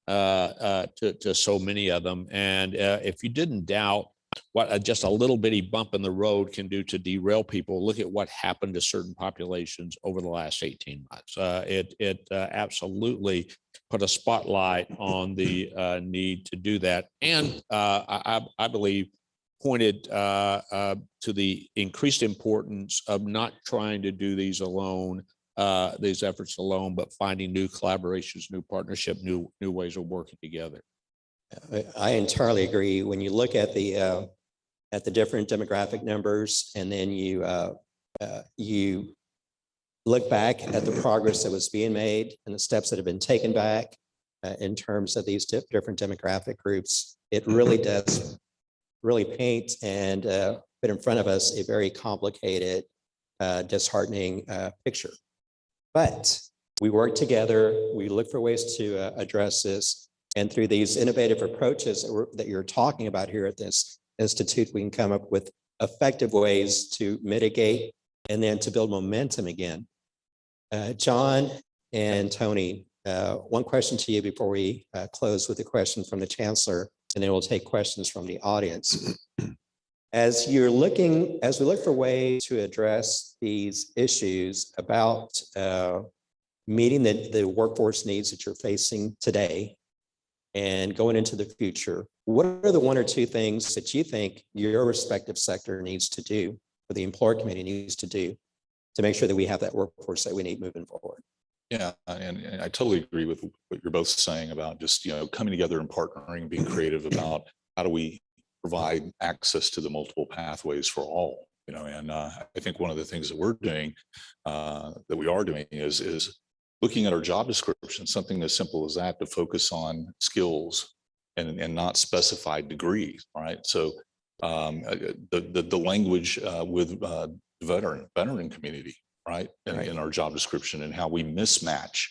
Speaker 5: to so many of them. And if you didn't doubt what just a little bitty bump in the road can do to derail people, look at what happened to certain populations over the last 18 months. It absolutely put a spotlight on the need to do that. And I believe pointed to the increased importance of not trying to do these alone, these efforts alone, but finding new collaborations, new partnership, new ways of working together.
Speaker 3: I entirely agree. When you look at the different demographic numbers, and then you look back at the progress that was being made and the steps that have been taken back in terms of these different demographic groups, it really does really paint and put in front of us a very complicated, disheartening picture. But we work together, we look for ways to address this, and through these innovative approaches that you're talking about here at this institute, we can come up with effective ways to mitigate and then to build momentum again. John and Tony, one question to you before we close with a question from the chancellor, and then we'll take questions from the audience. As we look for ways to address these issues about meeting the workforce needs that you're facing today and going into the future, what are the one or two things that you think your respective sector needs to do, or the employer committee needs to do, to make sure that we have that workforce that we need moving forward?
Speaker 4: Yeah, and I totally agree with what you're both saying about just, coming together and partnering, being creative about how do we provide access to the multiple pathways for all, and I think one of the things that we're doing, that we are doing is looking at our job description, something as simple as that, to focus on skills and not specified degrees, right? So the language with veteran community, right? In our job description, and how we mismatch,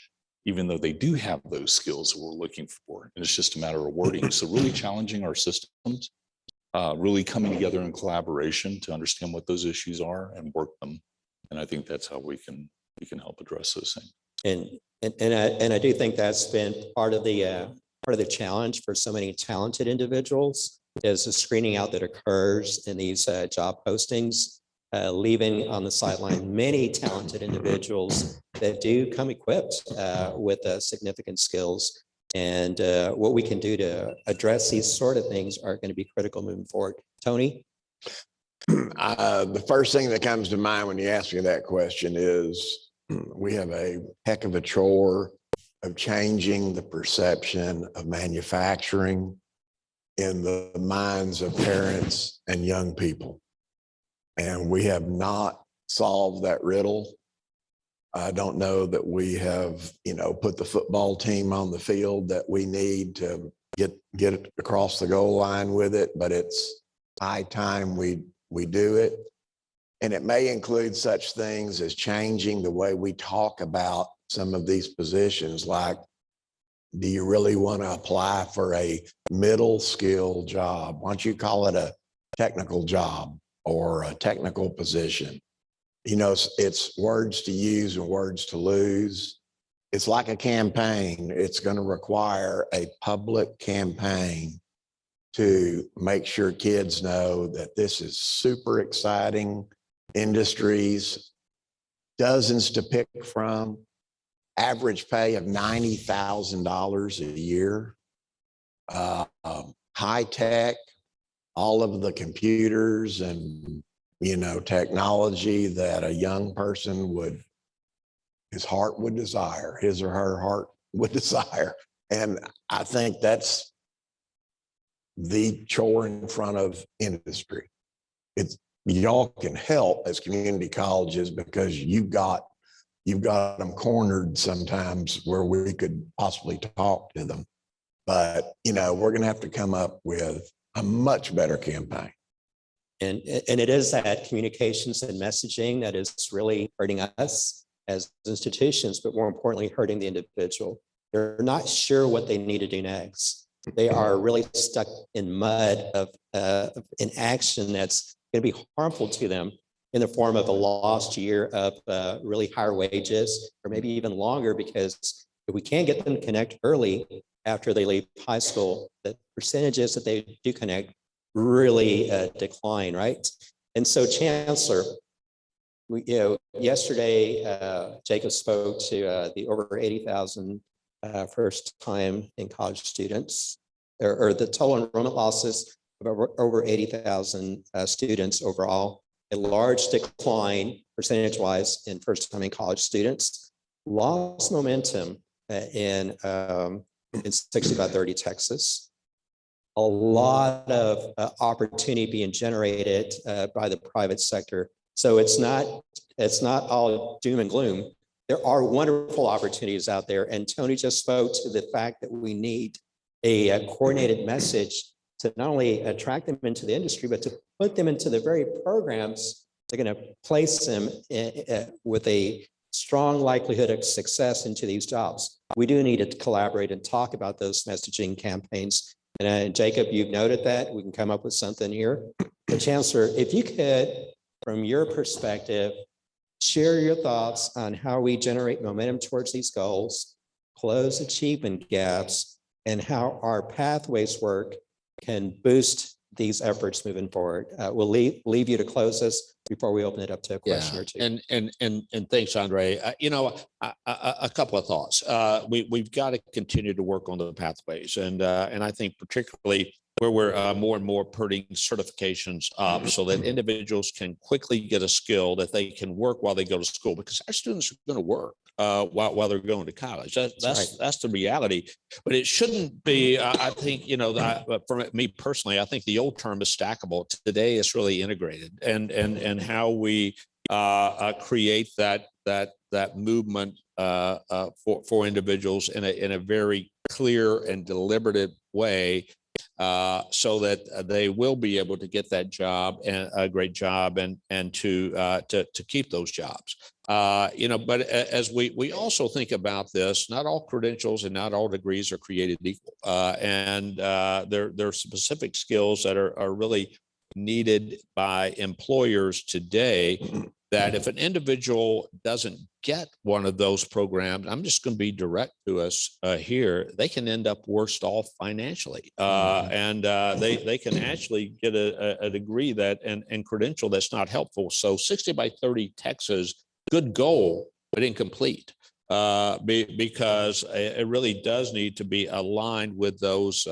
Speaker 4: even though they do have those skills that we're looking for. And it's just a matter of wording. So really challenging our systems, really coming together in collaboration to understand what those issues are and work them. And I think that's how we can help address those things.
Speaker 3: And I do think that's been part of the challenge for so many talented individuals, is the screening out that occurs in these job postings, leaving on the sideline many talented individuals that do come equipped with significant skills. And what we can do to address these sort of things are going to be critical moving forward. Tony?
Speaker 9: The first thing that comes to mind when you ask me that question is we have a heck of a chore of changing the perception of manufacturing in the minds of parents and young people. And we have not solved that riddle. I don't know that we have, put the football team on the field that we need to get it across the goal line with it, but it's high time we do it. And it may include such things as changing the way we talk about some of these positions, like, do you really want to apply for a middle skill job? Why don't you call it a technical job or a technical position? It's words to use and words to lose. It's like a campaign. It's going to require a public campaign to make sure kids know that this is super exciting industries, dozens to pick from, average pay of $90,000 a year, high tech, all of the computers and technology that a young person his heart would desire, his or her heart would desire. And I think that's the chore in front of industry. Y'all can help as community colleges because you've got them cornered sometimes where we could possibly talk to them. But, we're going to have to come up with a much better campaign.
Speaker 3: And it is that communications and messaging that is really hurting us as institutions, but more importantly, hurting the individual. They're not sure what they need to do next. They are really stuck in mud of inaction that's going to be harmful to them in the form of a lost year of really higher wages, or maybe even longer, because if we can't get them to connect early after they leave high school, the percentages that they do connect really decline, right? And so, Chancellor, yesterday, Jacob spoke to the over 80,000 first time in college students, or the total enrollment losses of over 80,000 students overall a large decline percentage-wise in first-time college students, lost momentum in 6530 Texas. A lot of opportunity being generated by the private sector. So it's not all doom and gloom. There are wonderful opportunities out there. And Tony just spoke to the fact that we need a coordinated message to not only attract them into the industry, but to put them into the very programs that are going to place them with a strong likelihood of success into these jobs. We do need to collaborate and talk about those messaging campaigns. And Jacob, you've noted that. We can come up with something here. The Chancellor, if you could, from your perspective, share your thoughts on how we generate momentum towards these goals, close achievement gaps, and how our pathways work can boost these efforts moving forward. We'll leave you to close this before we open it up to a question or two.
Speaker 5: And thanks, Andre. A couple of thoughts. We've got to continue to work on the pathways, and I think particularly where we're more and more putting certifications up so that individuals can quickly get a skill that they can work while they go to school, because our students are going to work while they're going to college. That's the reality. But it shouldn't be, I think, for me personally, I think the old term is stackable. Today it's really integrated, and how we create that movement for individuals in a very clear and deliberative way, so that they will be able to get that job, and a great job, and to keep those jobs. But as we also think about this, not all credentials and not all degrees are created equal, and there are specific skills that are really needed by employers today, that if an individual doesn't get one of those programs, I'm just going to be direct to us here, they can end up worse off financially. And they can actually get a degree and credential that's not helpful. So 60 by 30 Texas, good goal, but incomplete. Because it really does need to be aligned with those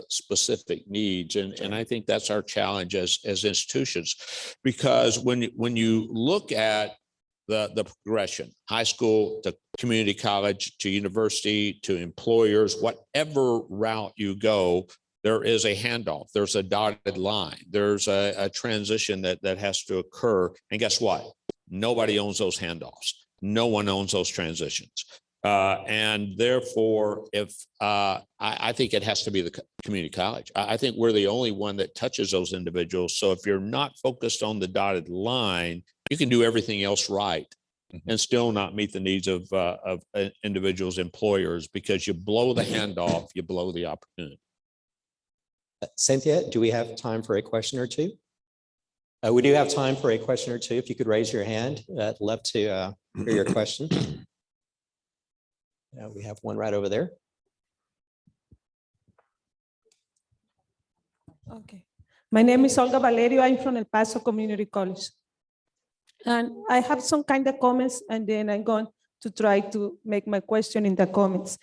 Speaker 5: specific needs. And I think that's our challenge as institutions, because when you look at the progression, high school to community college to university to employers, whatever route you go, there is a handoff, there's a dotted line, there's a transition that has to occur. And guess what? Nobody owns those handoffs. No one owns those transitions. And therefore, if I think it has to be the community college. I think we're the only one that touches those individuals. So if you're not focused on the dotted line, you can do everything else right and still not meet the needs of individuals' employers, because you blow the handoff, you blow the opportunity.
Speaker 3: Cynthia, do we have time for a question or two? We do have time for a question or two. If you could raise your hand, I'd love to hear your question. We have one right over there.
Speaker 11: Okay. My name is Olga Valerio. I'm from El Paso Community College. And I have some kind of comments, and then I'm going to try to make my question in the comments.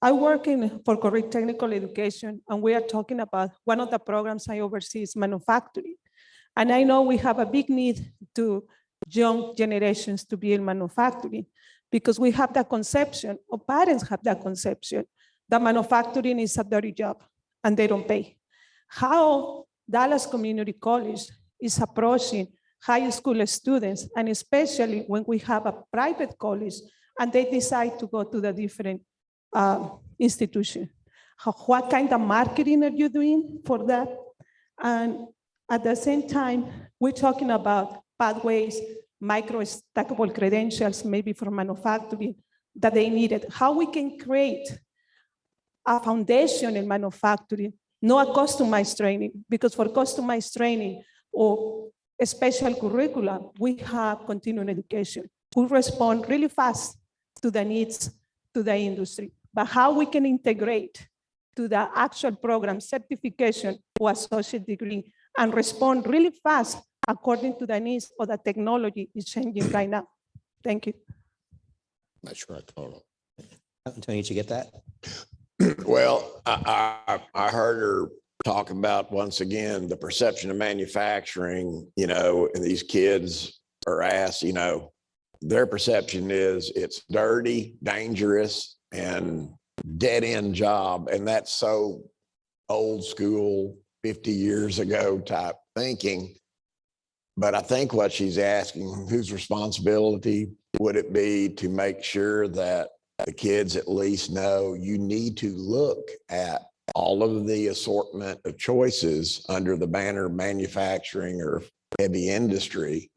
Speaker 11: I work for Correct Technical Education, and we are talking about one of the programs I oversee is manufacturing. And I know we have a big need to young generations to be in manufacturing, because we have that conception, or parents have that conception, that manufacturing is a dirty job and they don't pay. How Dallas Community College is approaching high school students, and especially when we have a private college and they decide to go to the different institution. What kind of marketing are you doing for that? And at the same time, we're talking about pathways, micro-stackable credentials, maybe for manufacturing that they needed. How we can create a foundation in manufacturing, not a customized training, because for customized training or a special curriculum, we have continuing education. We respond really fast to the needs to the industry, but how we can integrate to the actual program certification or associate degree and respond really fast according to the needs of the technology is changing right now. Thank you.
Speaker 5: Not sure I told
Speaker 3: Tony, did you get that?
Speaker 9: Well, I heard her talk about, once again, the perception of manufacturing, you know, and these kids are asked, you know, their perception is it's dirty, dangerous, and dead end job. And that's so old school, 50 years ago type thinking. But I think what she's asking, whose responsibility would it be to make sure that the kids at least know you need to look at all of the assortment of choices under the banner manufacturing or heavy industry.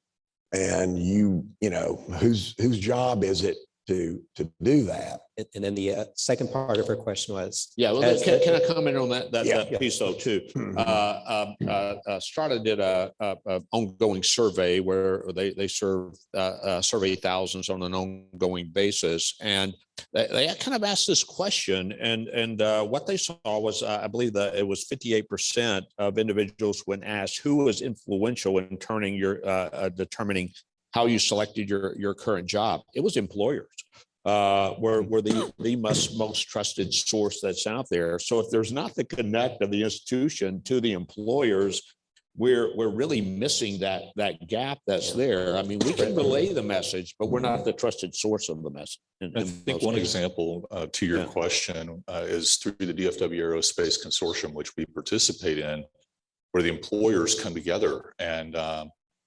Speaker 9: And you know, whose job is it to do that?
Speaker 3: And then the second part of her question was.
Speaker 5: Yeah, well,
Speaker 3: as-
Speaker 5: can I comment on that
Speaker 9: Yeah.
Speaker 5: piece though too?
Speaker 9: Mhm.
Speaker 5: Strata did a ongoing survey where they survey thousands on an ongoing basis. And they kind of asked this question and what they saw was, I believe that it was 58% of individuals when asked who was influential in turning determining how you selected your current job. It was employers. Were the most trusted source that's out there. So if there's not the connect of the institution to the employers, we're really missing that gap that's there. I mean, we can relay the message, but we're not the trusted source of the message.
Speaker 4: I think one example to your question is through the DFW Aerospace Consortium, which we participate in, where the employers come together and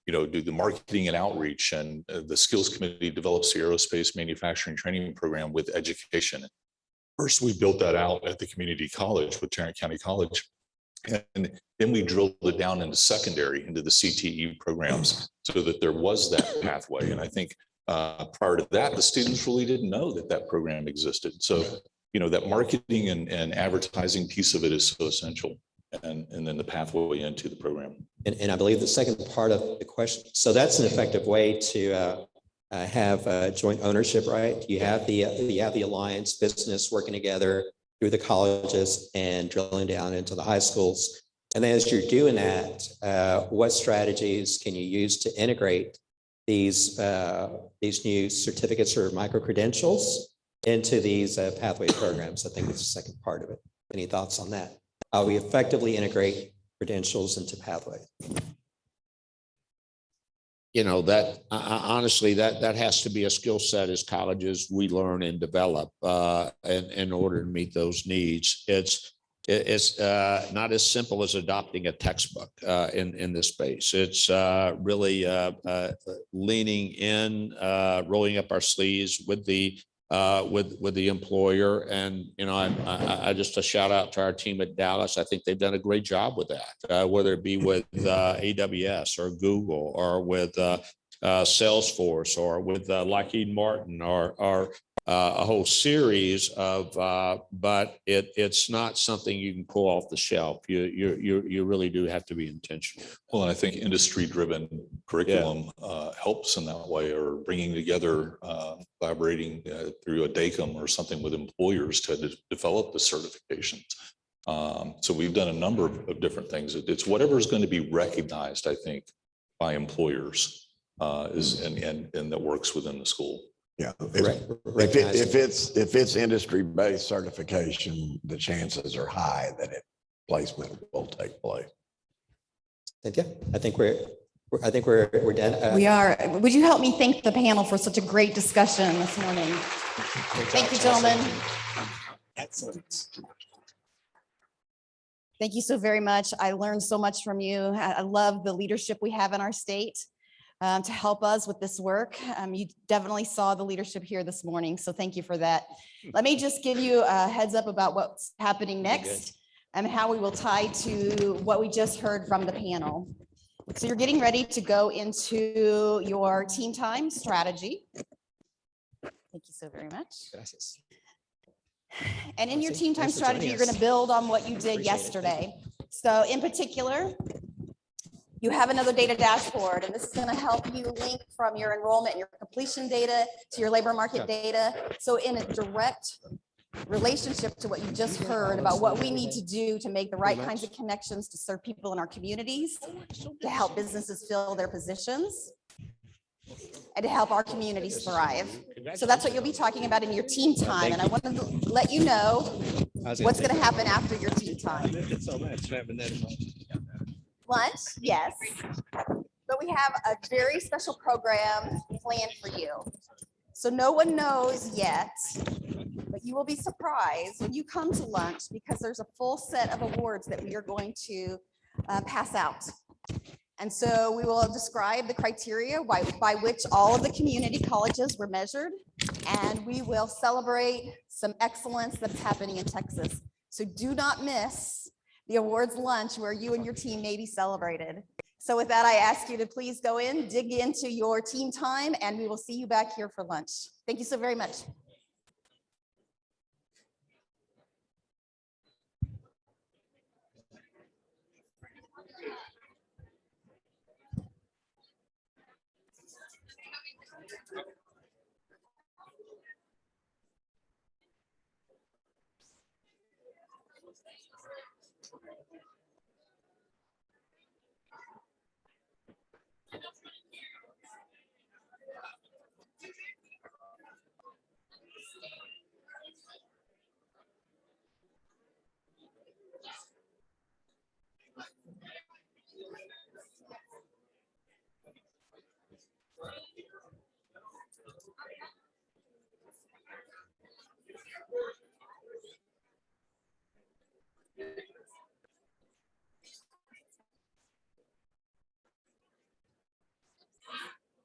Speaker 4: do the marketing and outreach, and the skills committee develops the aerospace manufacturing training program with education. First, we built that out at the community college with Tarrant County College. And then we drilled it down into secondary, into the CTE programs, so that there was that pathway. And I think prior to that, the students really didn't know that program existed. So, that marketing and advertising piece of it is so essential. And then the pathway into the program.
Speaker 3: And I believe the second part of the question, so that's an effective way to have joint ownership, right? You have the alliance business working together through the colleges and drilling down into the high schools. And then as you're doing that, what strategies can you use to integrate these new certificates or micro-credentials into these pathway programs? I think it's the second part of it. Any thoughts on that? How we effectively integrate credentials into pathway?
Speaker 5: That honestly, that has to be a skill set as colleges we learn and develop in order to meet those needs. It's not as simple as adopting a textbook in this space. It's really leaning in, rolling up our sleeves with the employer. And, I just a shout out to our team at Dallas. I think they've done a great job with that, whether it be with AWS or Google or with Salesforce or with Lockheed Martin or a whole series of, but it's not something you can pull off the shelf. You really do have to be intentional.
Speaker 4: Well, and I think industry-driven curriculum helps in that way, or bringing together, collaborating through a DACM or something with employers to develop the certifications. So we've done a number of different things. It's whatever is going to be recognized, I think, by employers and that works within the school.
Speaker 9: Yeah, if it's industry-based certification, the chances are high that placement will take place.
Speaker 3: Yeah, I think we're done.
Speaker 1: We are. Would you help me thank the panel for such a great discussion this morning? Thank you, gentlemen.
Speaker 6: Excellent.
Speaker 1: Thank you so very much. I learned so much from you. I love the leadership we have in our state to help us with this work. You definitely saw the leadership here this morning, so thank you for that. Let me just give you a heads up about what's happening next and how we will tie to what we just heard from the panel. So you're getting ready to go into your team time strategy. Thank you so very much.
Speaker 3: Gracias.
Speaker 1: And in your team time
Speaker 3: Thanks for
Speaker 1: strategy,
Speaker 3: joining
Speaker 1: you're going
Speaker 3: us.
Speaker 1: to build on what you did
Speaker 3: Appreciate it.
Speaker 1: yesterday. So in particular, you have another data dashboard, and this is going to help you link from your enrollment and your completion data to your labor market data. So in a direct relationship to what you just heard about what we need to do to make the right kinds of connections to serve people in our communities, to help businesses fill their positions, and to help our communities thrive. So that's what you'll be talking about in your team time. And I want to let you know What's going to happen after your tea time?
Speaker 3: So much having that in mind.
Speaker 1: Lunch, yes. But we have a very special program planned for you. So no one knows yet, but you will be surprised when you come to lunch because there's a full set of awards that we are going to pass out. And so we will describe the criteria by which all of the community colleges were measured, and we will celebrate some excellence that's happening in Texas. So do not miss the awards lunch where you and your team may be celebrated. So with that, I ask you to please go in, dig into your team time, and we will see you back here for lunch. Thank you so very much.